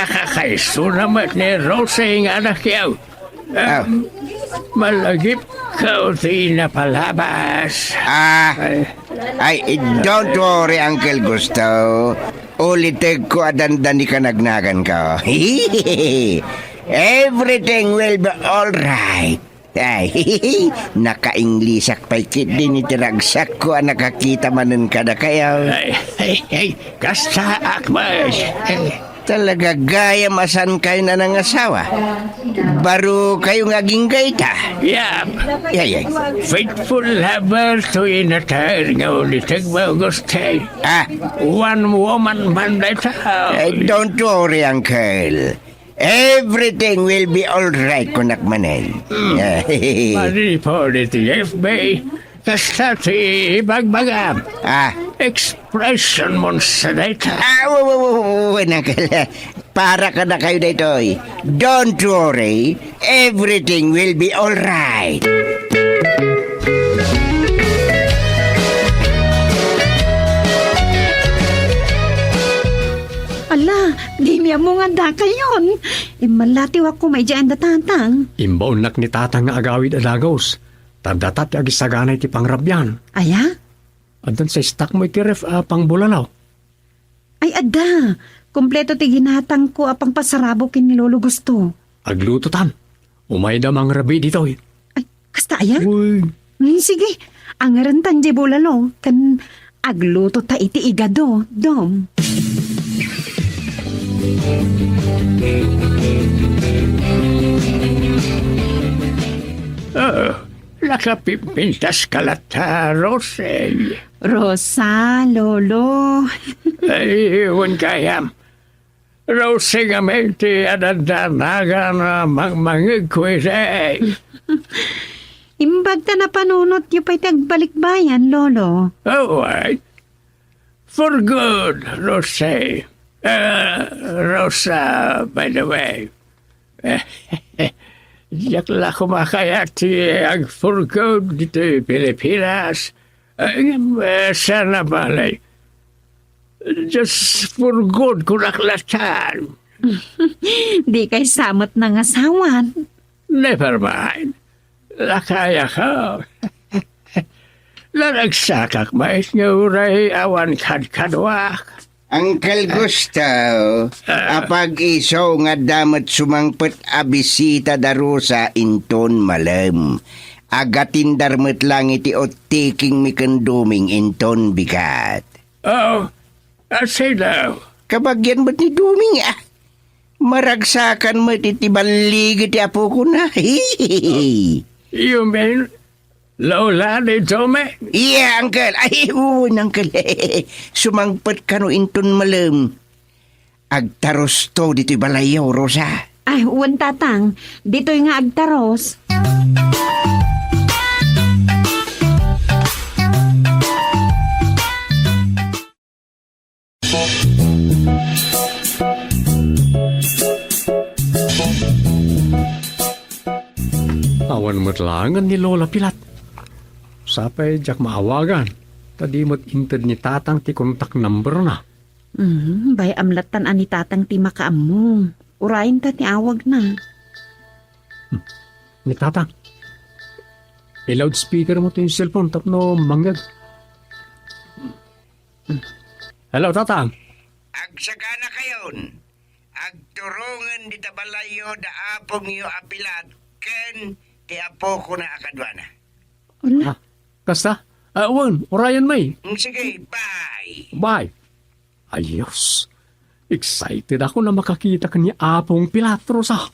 Kakaisunamot ni Rosing anak yaw. Malagip ka di na palabas. Don't worry, Uncle Gusto. Ulitig ko adandan di ka nagnagan ko. Everything will be alright. Naka-Inglesak pa'y kit din itiragsak ko ang nakakita manun ka na kayo. Kasta akmas. Talaga gaya masan kayo na ng asawa. Baro kayo ngaging gaita. Yap. Yay. Faithful lover to inatar nga ulitag mo gusto. One woman man later. Don't worry, Uncle. Everything will be alright, kunak manen. Mali po dito FB. Kasta ti bagbagam. Expression mo sa data. Uncle. Para ka na kayo dito. Don't worry. Everything will be alright. Ala, di niya mo nga da kayon. Malatiw ako may dyan datantang. Imbaunak ni tatang nga agawid adagos. Tadatat agi saganay ti pangrabyan. Aya? Adan sa stock mo iti ref pang bulalaw. Ay, ada. Kompleto ti ginatang ko apang pasarabo kin ni Lolo Gusto. Agluto tan. Umay da mang rabi dito. Ay, kasta aya? Uy. Sige, ang rentan di bulalo. Kan agluto ta iti igado, dom. Nakapipintas kalata, Rose. Rosa, Lolo. Ay, iwan kayam. Rose nga may ti adadanaga na mangmangig ko Imbag ta na panunot yung pa'y tagbalikbayan, Lolo. Oh, right. For good, Rose. Rosa, by the way. Yakla kumakaya ti ag for good dito Pilipinas. Sana balay. Just for good kunaklatan. Di kay samot ng asawan. Never mind. Lakaya ka. Laragsakak mais nga uray awan kadkadwak. Uncle Gusto, apag iso nga damat sumangpet abisita darusa inton malam. Agatin darmet lang iti o taking mi kanduming inton bigat. Oh, say daw. Kabagyan ba't ni duming maragsakan mo iti baligid ti apo ko na. You mean Lola ni Tome? Yeah, Uncle. Ay, Uncle. Sumangpet ka no inton malam. Agtaros to dito'y balayaw, Rosa. Ay, uwan tatang. Dito'y nga agtaros. Awan matlangan ni Lola Pilat. Sapay jak maawagan. Tadi mo't inted ni tatang ti contact number na. Bay amlatan ani tatang ti makaammo. Urayin ta ti awag na. Ni tatang. I-loudspeaker mo to yung cellphone tapno manggag. Hello, tatang. Agsagana kayon. Agturungan di tabalayo da apong yo apilat. Ken ti apo ko na akadwana. Ah, kasta? Wan, orayan may. Sige, bye. Bye. Ayos. Excited ako na makakita ka ni Apong Pilatros ah.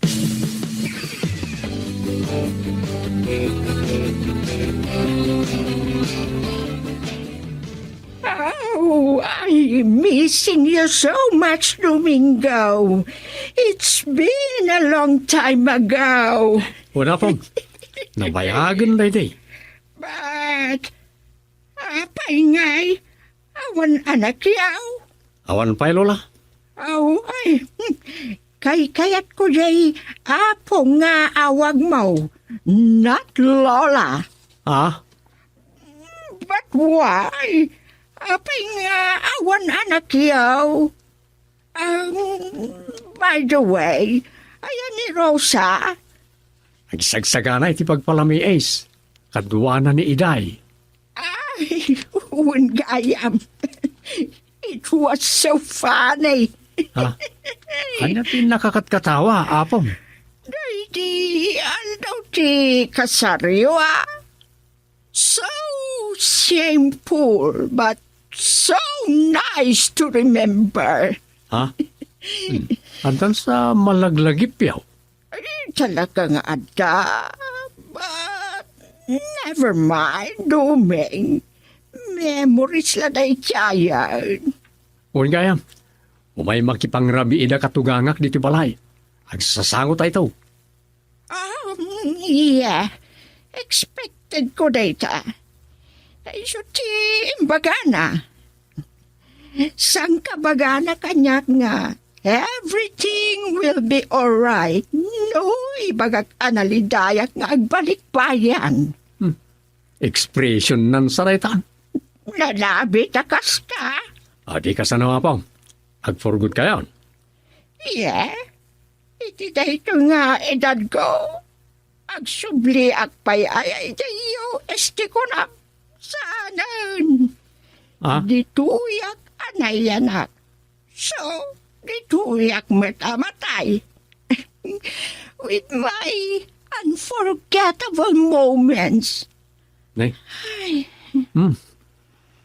Oh, I'm missing you so much, Domingo. It's been a long time ago. Wala pong. Nabayagan na ito. But, apay ngay, awan anak yaw. Awan pa lola. Oh, ay, kayat ko jay, apo nga awag mo, not Lola. Ah, But why? Apay nga awan anak yaw. By the way, ayan ni Rosa. nagsagsagana iti pagpalami Ace. Kadwa na ni Iday. Ay, gayam. It was so funny. Ha? Ano tin nakakatkatawa, Apong? Di, ano ti kasaryo ah. So shameful, but so nice to remember. Ha? Andan sa malaglagip yaw. Talaga nga ada. But never mind, Doming. Memories lang ay tiyayan. Uwan gayam. Umay makipangrabi ida katugangak dito balay. Ang sasangot ay ito. Yeah. Expected ko data. So, bagana. Sang kabagana kanyak nga. Everything will be alright. No, ibagak analidayak nga agbalik bayan. Expression ng saraytan. Nalabi takas ka. Adi ka sa nawa pong. Ag-forgood ka yan. Yeah. Iti dahito nga edad ko. Agsubli akpay ay dayo esti ko na saanan. Ha? Dituyak anayanak. So, dituyak matamatay. With my unforgettable moments. Nay.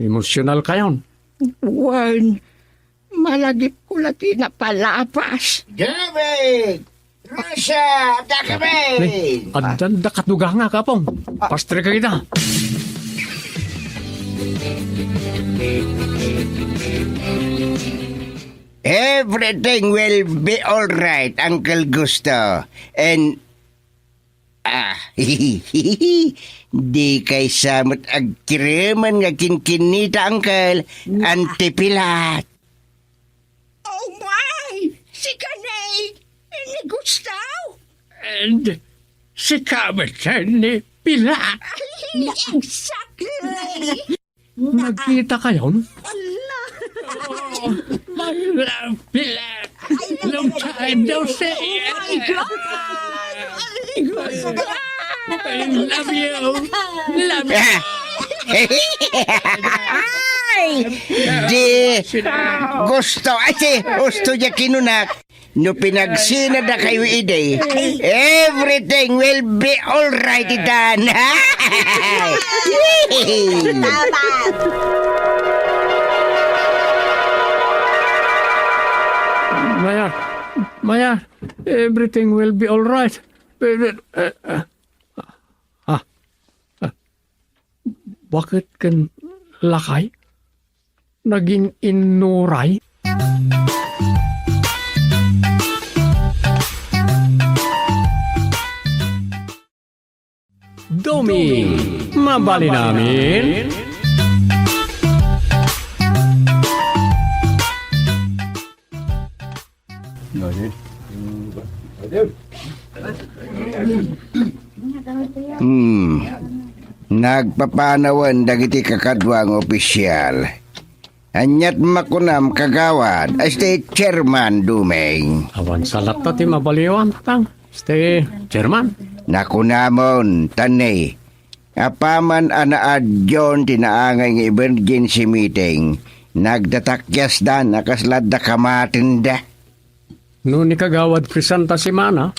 Emosyonal ka yun. One, malagip ko lati na palapas. David! Rosa! Nay, David! adan da katuganga ka pong. Pastre ka kita. Everything will be all right, Uncle Gusto. And di kay samot agkiriman nga kinkinita, Uncle. Antipilat. Oh my! Si Kanay! Ni Gustaw! And si Kamertan ni Pilat. Exactly! Nagkita ka yun? My love, Pilat. Long time no see. I love you. Love you. Ay! Di gusto. Ay, gusto niya kinunak. No pinagsina na kayo ide. Everything will be all right, Dan. Maya, everything will be all right. Bakit kan lakay? Naging inuray? Doming, mabali namin. Nagpapanawan dagiti kakadwang opisyal. Anyat makunam kagawad as the chairman dumeng. Awan salat ta ti mabaliwan tang. Stay, chairman. Nakunamon, tanay. Apaman anaadyon tinaangay ng emergency meeting. Nagdatakyas da, nakaslad da kamatin da. No ni kagawad presenta si Mana,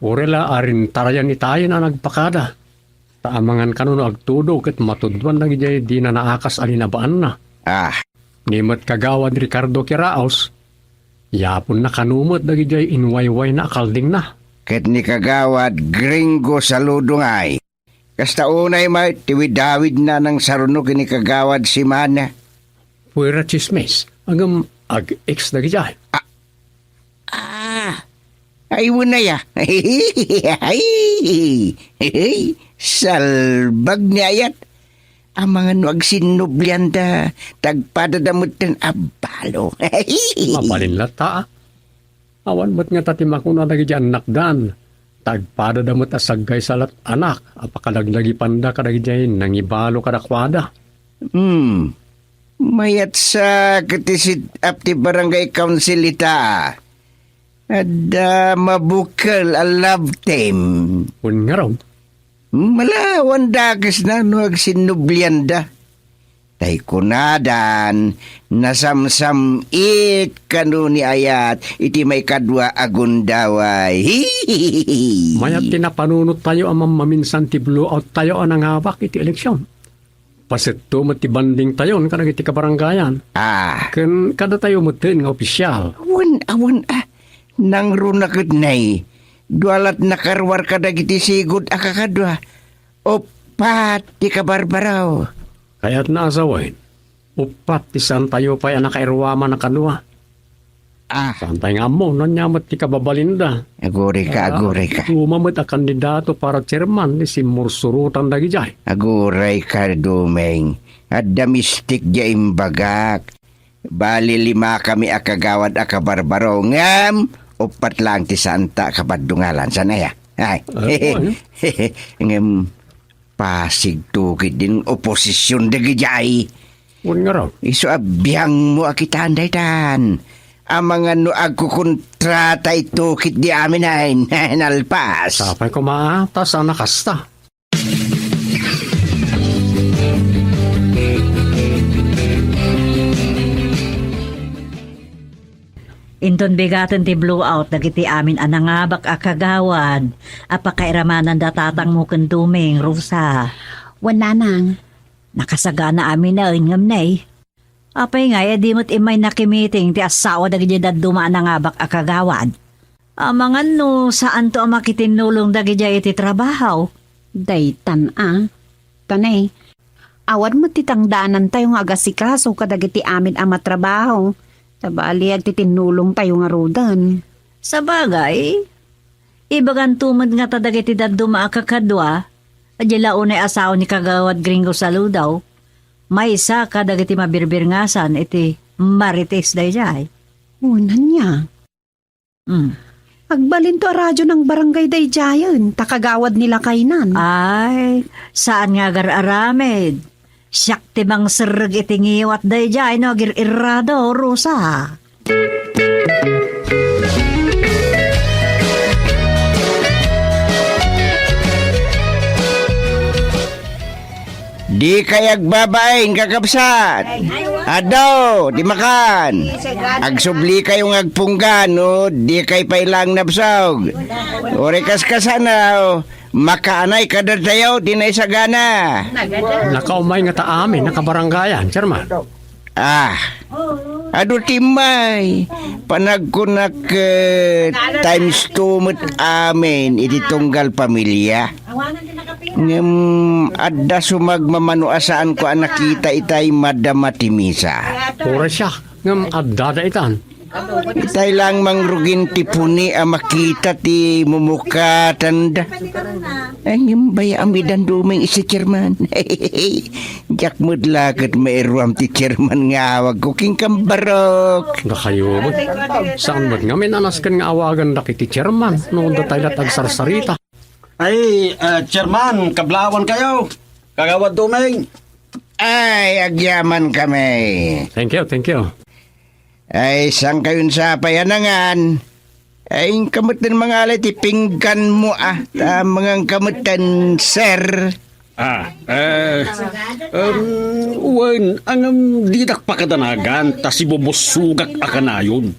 urela arin tarayan itayo na nagpakada. Taamangan kanuno agtudo ket matudwan na gijay di na naakas alinabaan na. Ah, Nimot kagawad Ricardo Kiraos, yapon na kanumot na gijay inwayway na akalding na. ket ni kagawad gringo saludo ngay. Kasta unay may tiwidawid na ng saruno ni kagawad si Mana. Puwera chismes, agam ag-ex na gijay. Ay mo na ya. Salbag ni ayat. Ang mga nuag sinublian da. Tagpadadamot ten abalo. Mabalin lata. Awan mo't nga tatimakuna na gijay anak dan. Tagpada damot asagay salat anak. Apakalaglagi panda kadagijay nangibalo kadakwada. Mayat sa katisid apti barangay council ita. Ada mabukal a love team. Un nga raw, Malawan dagas na nuag sinublian da. Tay kunadan, nasamsam it kanuni ayat, iti may kadwa agundaway. mayat tinapanunot tayo ang maminsan ti blowout tayo ang nangawak iti eleksyon. Pasetto mo ti banding tayo kanag iti kabarangayan. Ken kada tayo mo nga opisyal. Awan nang runakit nay. Dualat nakarwar kadag iti sigod akakadwa. Opat ti kabarbaraw. Kaya't naasawain, upat ti saan tayo pa'y nakairwama na kanwa. Saan tayo nga mo, nanyamot ti kababalinda. Aguri ka. Umamot a kandidato para chairman ni si Mursurutan Dagijay. Aguray ka, Dumeng. At damistik ja imbagak. Bali 5 kami akagawad akabarbaro. Ngam, upat lang ti santa kapadungalan. Sana ya? Ay. Ngam, pasig tukit din oposisyon dagijay. Un nga raw, Iso abiyang mo akitaan daytan. Ang mga nuag kukontrata itukit di amin ay nalpas. sapay ko maatas ang nakasta. Inton bigatan ti blowout dagiti amin anangabak akagawad. Apakairamanan datatang mo kendumeng, Rosa. Wala nang. Nakasagana amin na ingam na eh. Apay nga, di mo't imay nakimiting ti asawa dagiti dumaan nangabak akagawad. Amangan no, saan to ang makitinulong dagiti iti trabaho? Daytan Tanay. Awad mo titangdanan tayo nga agasikaso kadagiti amin ang matrabaho. Tabali ag titinulong tayo nga rodan. Sa bagay, ibagan tumad nga tadagiti daduma akakadwa, adya launay asawa ni kagawad gringo saludaw, may isa kadagiti mabirbirngasan iti marites dayjay. Unan niya. Agbalin to a radyo ng barangay dayjayan, takagawad nila kainan. Ay, saan nga gar-aramid? Siyak tibang serg iti ngiwat dayjay no agir-irado, Rosa. Di kayag babaeng kakapsat. Ado, di makan. Agsubli kayong agpunggan, no? Di kay pailang nabsog. Orekas kasana, makaanay kada tayo, di na isagana. Nakaumay nga ta amin, nakabarangayan, chairman. Ado timay. Panagkunak times 2 met amin, iti tunggal pamilya. Adda sumagmamanuasaan ko ang nakita itay madamatimisa. Pura siya, ngam adada itan. Itay lang mangrugin tipuni ang makita ti mumukatan da. Ay, baya amidan dumeng isi chairman. Jak mudlakat mairuam ti chairman nga awag ko king kambarok. Nakayo mo. Saan mo't nga minanaskan nga awagan na kiti chairman noon da tayo latag sarsarita. Ay, chairman, kablawan kayo. Kagawad Dumeng. Ay, agyaman kami. Thank you, thank you. Ay, sang kayon sa payanangan. Ay, kamot din mga alay, tipinggan mo mga kamutan, sir. Wen, ang didak pakadanagan, tas ibubusugak akanayon.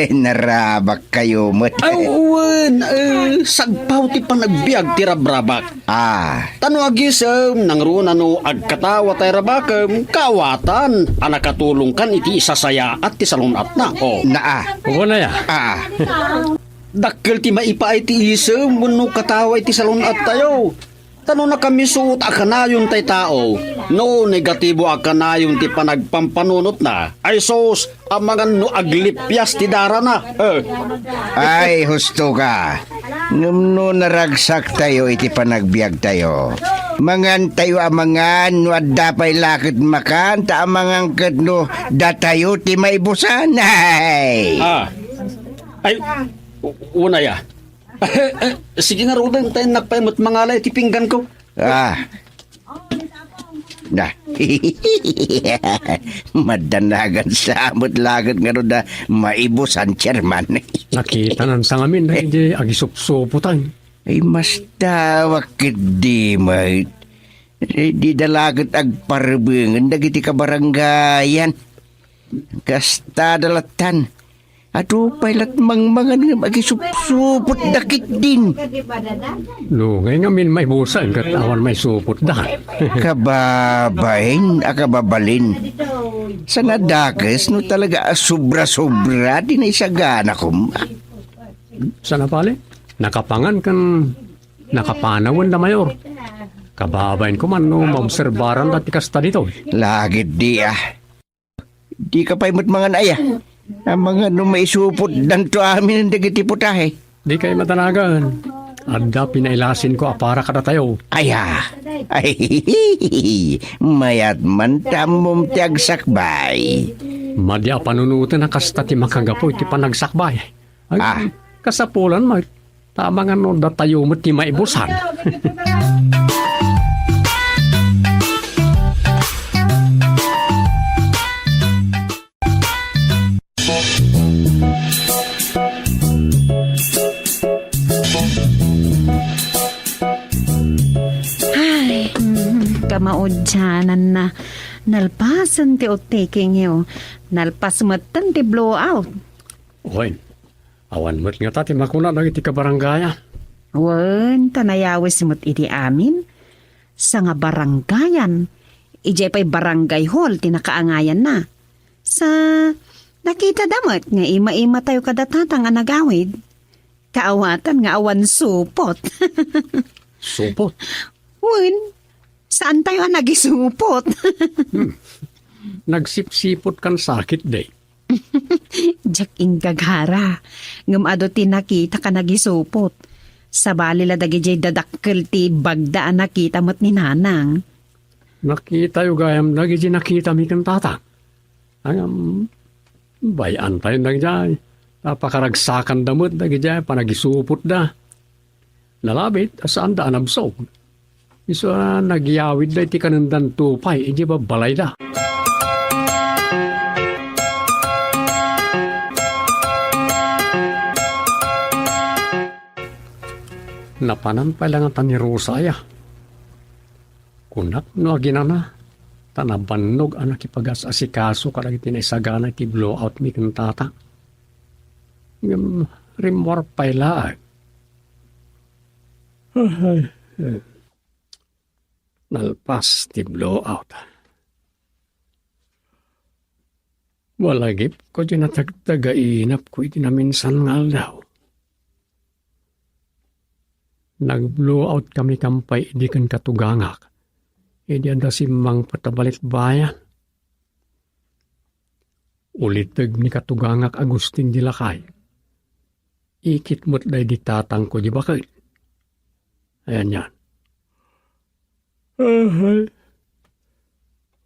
Narabak kayo, mat. Wen, sagpaw ti panagbiag ti rabrabak. Tano agisem, nang roon agkatawa tayo rabakem, kawatan, anakatulong kan iti isasaya at ti salunat na. Oo na ya. Dakkel ti maipa iti isem, muno katawa iti salunat tayo. Tano na kami suot akanayon tay tao. No, negatibo akanayon ti panagpampanunot na. Ay sos, ang mga no aglipyas ti dara na. Ay, husto ka. No naragsak tayo, iti panagbiag tayo. Mangan tayo amangan, no adapay lakit makan, ta amangan kat no datayo ti maibusan. Ay, una ya. Sige nga Rodan, tayo nagpaimot mangalay ti pinggan ko. Madanagan sa amot lagat nga ron na maibusan, chairman. Nakita nan sa ngamin na hindi agisupsuputan. Ay, mas tawak di, mate. Di dalagat agparbengan, dagiti kabaranggayan. Kasta dalatan. Ato pailat mangmangan nga magisupsupot dakit din. Lungay ngamin may busan katawan may supot da. Kababain, akababalin. Sa nadakes, no talaga sobra-sobra, di na isagana ko. Sana pala? Nakapangan kan nakapanawan na mayor. Kababain ko man no maobserbaran dati kasta dito. Lagit di Di ka pa imot mga naya. Ang mga maisupot danto amin ang dagiti putahe. Di kayo matanagan. Adda pinailasin ko apara kada tayo. Ay, mayat man tamom ti agsakbay. Madya panunutan na kasta ti makagapoy ti panagsakbay. Kasapulan mo, tama nga no datayo mo ti maibusan. Kamaudyanan na nalpasan ti taking yo. Nalpas matan ti blowout. Oy, awan mo't nga tati makuna na iti kabarangaya. Wen, tanayawis mo't iti amin. Sa nga barangayan. Ijay pa'y barangay hall tinakaangayan na. Sa nakita damat nga ima-ima tayo kadatatang anagawid. Kaawatan nga awan supot. Supot? Wen, saan tayo nagisupot? Nagsipsipot kan sakit day. Jack ingagara. Ngumado tinakita ka nagisupot. Sa balila dagijay dadakkel ti bagdaan nakita mo't ni nanang. Nakita yung gayam, nagiji nakita mi kan tata. Ang bayan tayo nagyay. Napakaragsakan damot nagyay, panagisupot da. Nalabit, asaan da anabsog. Iso nagyawid da iti kanundan tupay, hindi ba balay da? Napanan pa lang ang tani Rosaya. Kunak no aginana, tanabannog anak ipagas asikaso karag tinaisagana iti blowout mi kantata. Rimwar pa ila. Nalpas ti blowout. Walagip ko di natagtagainap ko iti naminsan nga daw. Nag-blowout kami kampay di kan katugangak. Idi anda simang patabalit bayan. Ulitag ni katugangak Agustin di Lakay. Ikit mo't day di tatang ko di bakit. Ayan yan.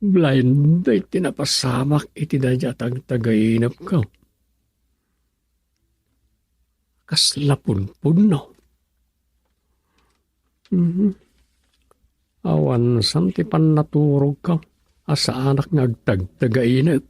Blind day tinapasamak iti dayatang tagainap ko. Kaslapun-pun no. Awan santi pan naturog ka. Asa anak ngagtag-tagainit.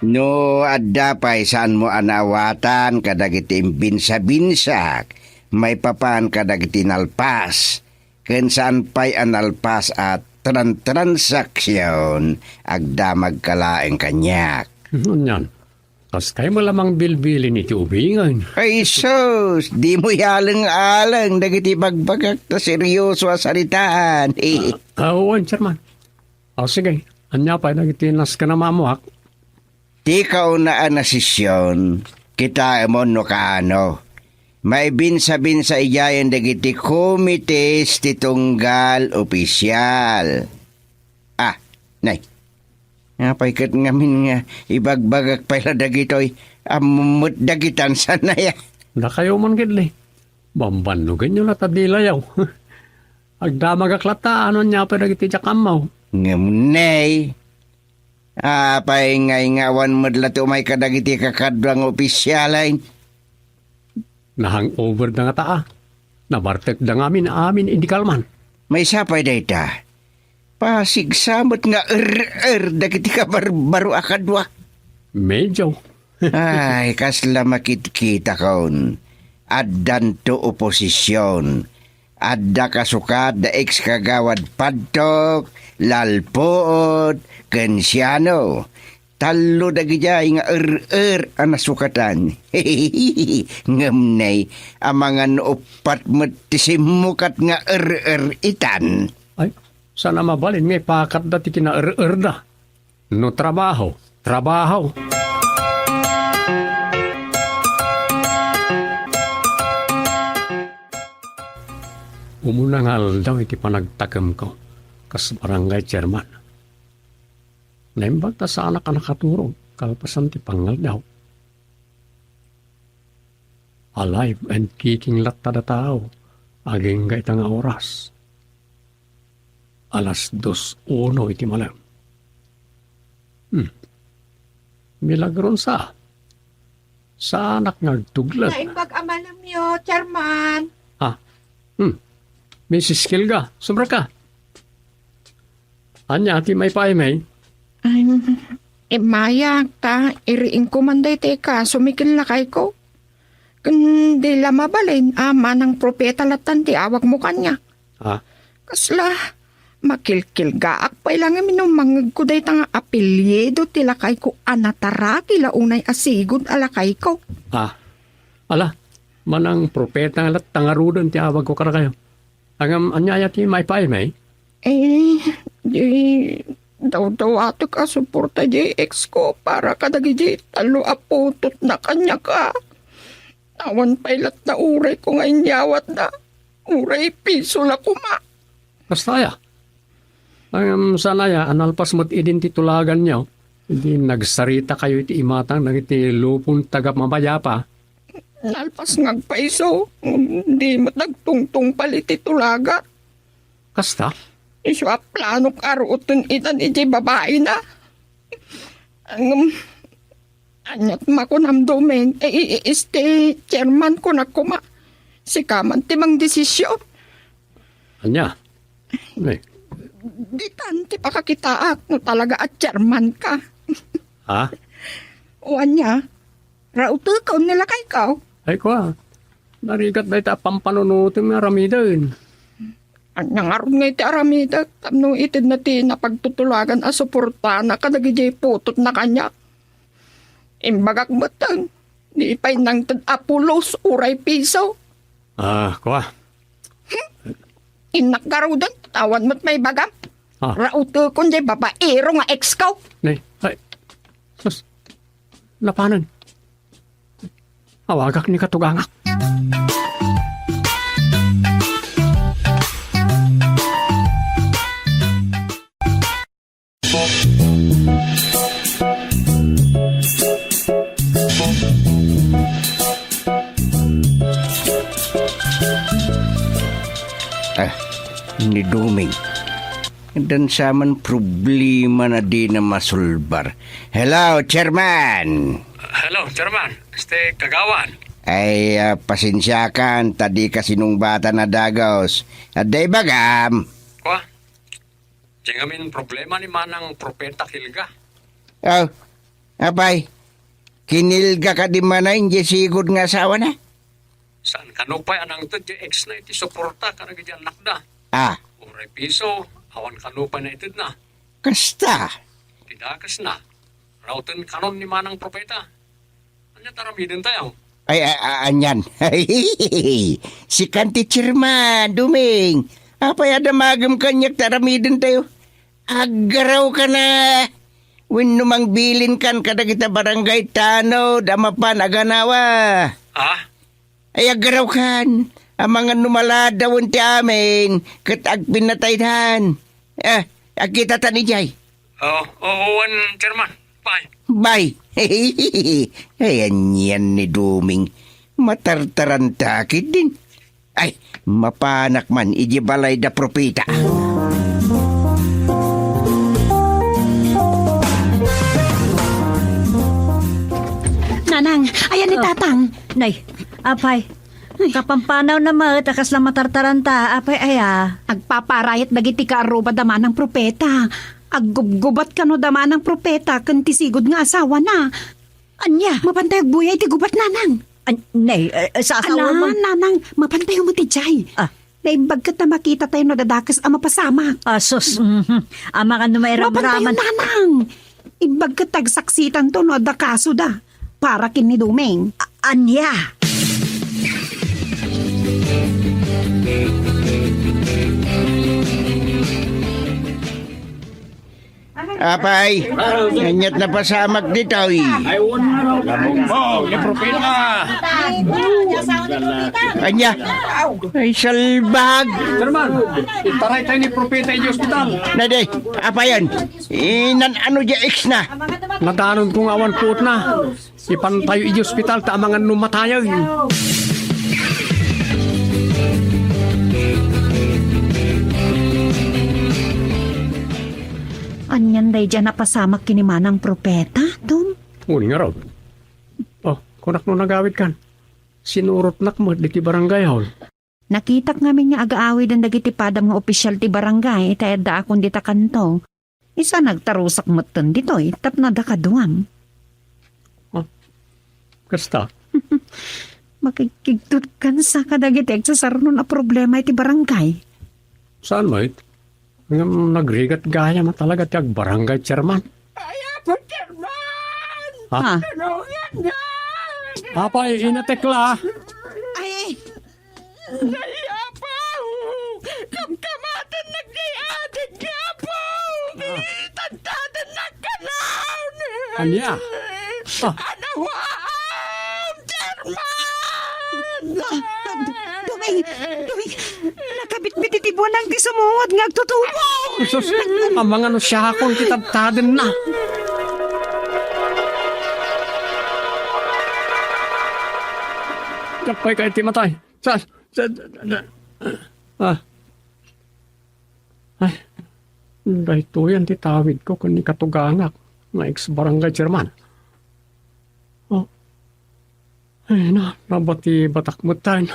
No, adda pa'y saan mo anawatan kadagiti binsa-binsak, may papan kadagiti nalpas, ken saan pa'y analpas at transaksyon, agda magkalaeng kanyak. Yan. Kas kayo mo lamang bilbilin iti ubingan. Ay sus, di mo yalang-alang dagiti bagbagak ta seryoso a saritaan. Awan, Chairman. Sige, anya pa nagitinas ka na mamuhak. Di kaunaan na sisyon, kita mo no kaano. May binsa-binsa iyayan dagiti komites titunggal opisyal. Nay. Ngapay kat ngamin nga ibagbagak pala dagitoy amumut dagitan sanaya. Na kayo man gidli. Bambanugan nyo na tadilayaw. Agdamagaklata, ano niya pa nagiti jakamaw. Ngamunay. Apay ngay ngawan madla may kadagiti kakadwang opisyalain. Nahang-over na nga taa. Nabartek da ngamin hindi kalman. May sapay dayta. Pasigsamot nga dagiti ka barbaro akadwa. Medyo. Ay, kasla makit-kita kaon. Addan to oposisyon. Adda kasukad da ex kagawad padtok, lalpoot, kensyano. Talo dagijay nga anasukatan. Ngamnay, amangan upat matisimukat nga itan. Ay, sana mabalin may pakat dati kina da. No trabaho. Umunangal daw iti panagtakam ko kas barangay chairman. Naimbag ta sa anak nakaturog kalpasan ti pangal daw. Alive and kicking latta da tao aging gaita nga oras. 2:01 iti malam. Milagron sa anak nagtuglag. Naimbag ama namyo, Chairman. Mrs. Kilga, sobra ka. Anya, ti may paimay. Ay, Maya, iriing ko man day teka, sumikil lakay ko. Kundi lamabalin, ama ng propeta latan ti awag mo kanya. Kasla, makilkil gaak pa ilang minumangag ko day tanga apelyedo ti lakay ko anatara kila unay asigod alakay ko. Ala, manang propeta lat tangarudon ti awag ko kara kayo. Ang anyaya ti may paimay. Daw ato ka suporta di ex ko para kadagi di talo aputot na kanya ka. Tawan pailat na uray ko nga inyawat na. Uray piso la kuma. Kastaya. Ang sanaya, analpas mo't idintitulagan niyo. Hindi nagsarita kayo iti imatang nang iti lupon tagap mabayapa. Nalpas ngagpaiso. Hindi mo nagtungtong palit itulaga. Kasta? Iso a plano karuoton itan iti babae na. Anyat makunamdomen. Chairman ko na kuma. Sikaman timang desisyon. Anya? Di tanti pa kakitaak no talaga at chairman ka. O anya, rauto ka nila kay ka. Ay ko narigat na ita pampanunutin nga ramidan. Anyang aron nga iti aramida, tamno itid na ti napagtutulagan a suporta na kadagijay putot na kanya. Imbagak batang, di pa'y nang apulos uray piso. Ko Inakgaraw doon, tawan mo't may bagam. Rauto ko di babaero nga ex ko. Ay, sus, lapanan. Awagak ni katugangak. ni Duming. Dan sa man problema na di na masulbar. Hello, Chairman! Hello, Chairman. Kagawan. Ay, pasensya kan, tadi kasi nung bata na dagos. Aday bagam. Kwa? Tingamin problema ni Manang Propeta Hilga. Oh, apay? Kinilga ka di manay, hindi sigod nga asawa na? Saan kanupay anang to, di ex na iti suporta ka nagigyan nakda. Ah, Uray piso, awan kanupay na itid na. kasta. Tidakas na. Rauten kanon ni Manang Propeta. Anya taramidin tayo. Ay, anyan. Si Kanti Chairman, Duming. Apay adamagam kanyak taramidin tayo. Agaraw ka na. Win numang bilin kan kada kita barangay tano, damapan aganawa. Ah? Ay agaraw kan. Ang mga numaladawon ti amin, katag pinataydan. Agkita tanijay. Oo, Chairman. Bye. Bye. Ayan yan ni Duming. Matartaran takid din. Ay, mapanak man, ijibalay da propita. Nanang, ayan ni Tatang. Nay, apay. Kapampanaw na takas lang matartaranta. Apay aya. Agpaparayat dagiti ka aruba dama ng propeta. Aggubgubat ka no dama ng propeta kan tisigod nga asawa na. Anya, mapantay agbuyay ti gubat nanang. Nay, sa asawa mo. Ala, nanang, mapantay mo ti Jay. Ah. Naibag ka na makita tayo no dadakas ang mapasama. Sus, ama ka na may Mapantay ramraman. nanang. Ibag ka tagsaksitan to no dakaso da. Para kin ni Duming. Anya. Apay, nganyat na pasamak dito eh. Anya, ay salbag. Chairman, itaray tayo ni Propeta i hospital. Nade, apa yan? Inan ano dya ex na? Nadanon kong awan puot na. Ipantayo i hospital ta amangan numatayo. Anyan day dyan napasamak kinimanang propeta, Dum. Uli nga raw. Oh, kunak no nagawid kan. Sinurot nak mo di ti barangay hall. Nakitak ngamin nga agaawid ang dagiti padam nga opisyal ti barangay, itayad da akong dita kanto. Isa nagtarusak moton dito'y, tapno da kaduam. Kasta. Makikigtut kan sa kadagiti sa sarno na problema iti barangay. Saan mo it? Nagrigat gaya mo talaga tiyag barangay chairman. Ha? Apay, inatekla. Ay! Kamkamatan nagdiadig nga po! Tantadan na kanaw! Anya? Anawam! Chairman! Duming! Nakabit-bit iti buwan ti sumuot nga agtutubo! Sus, ang mga no siya akong kitadtaden na. Kapay ka iti matay. Ay, dahito yan titawid ko kung ni katugangak nga ex-barangay chairman. Oh, ay na, nabati batak mo tayo.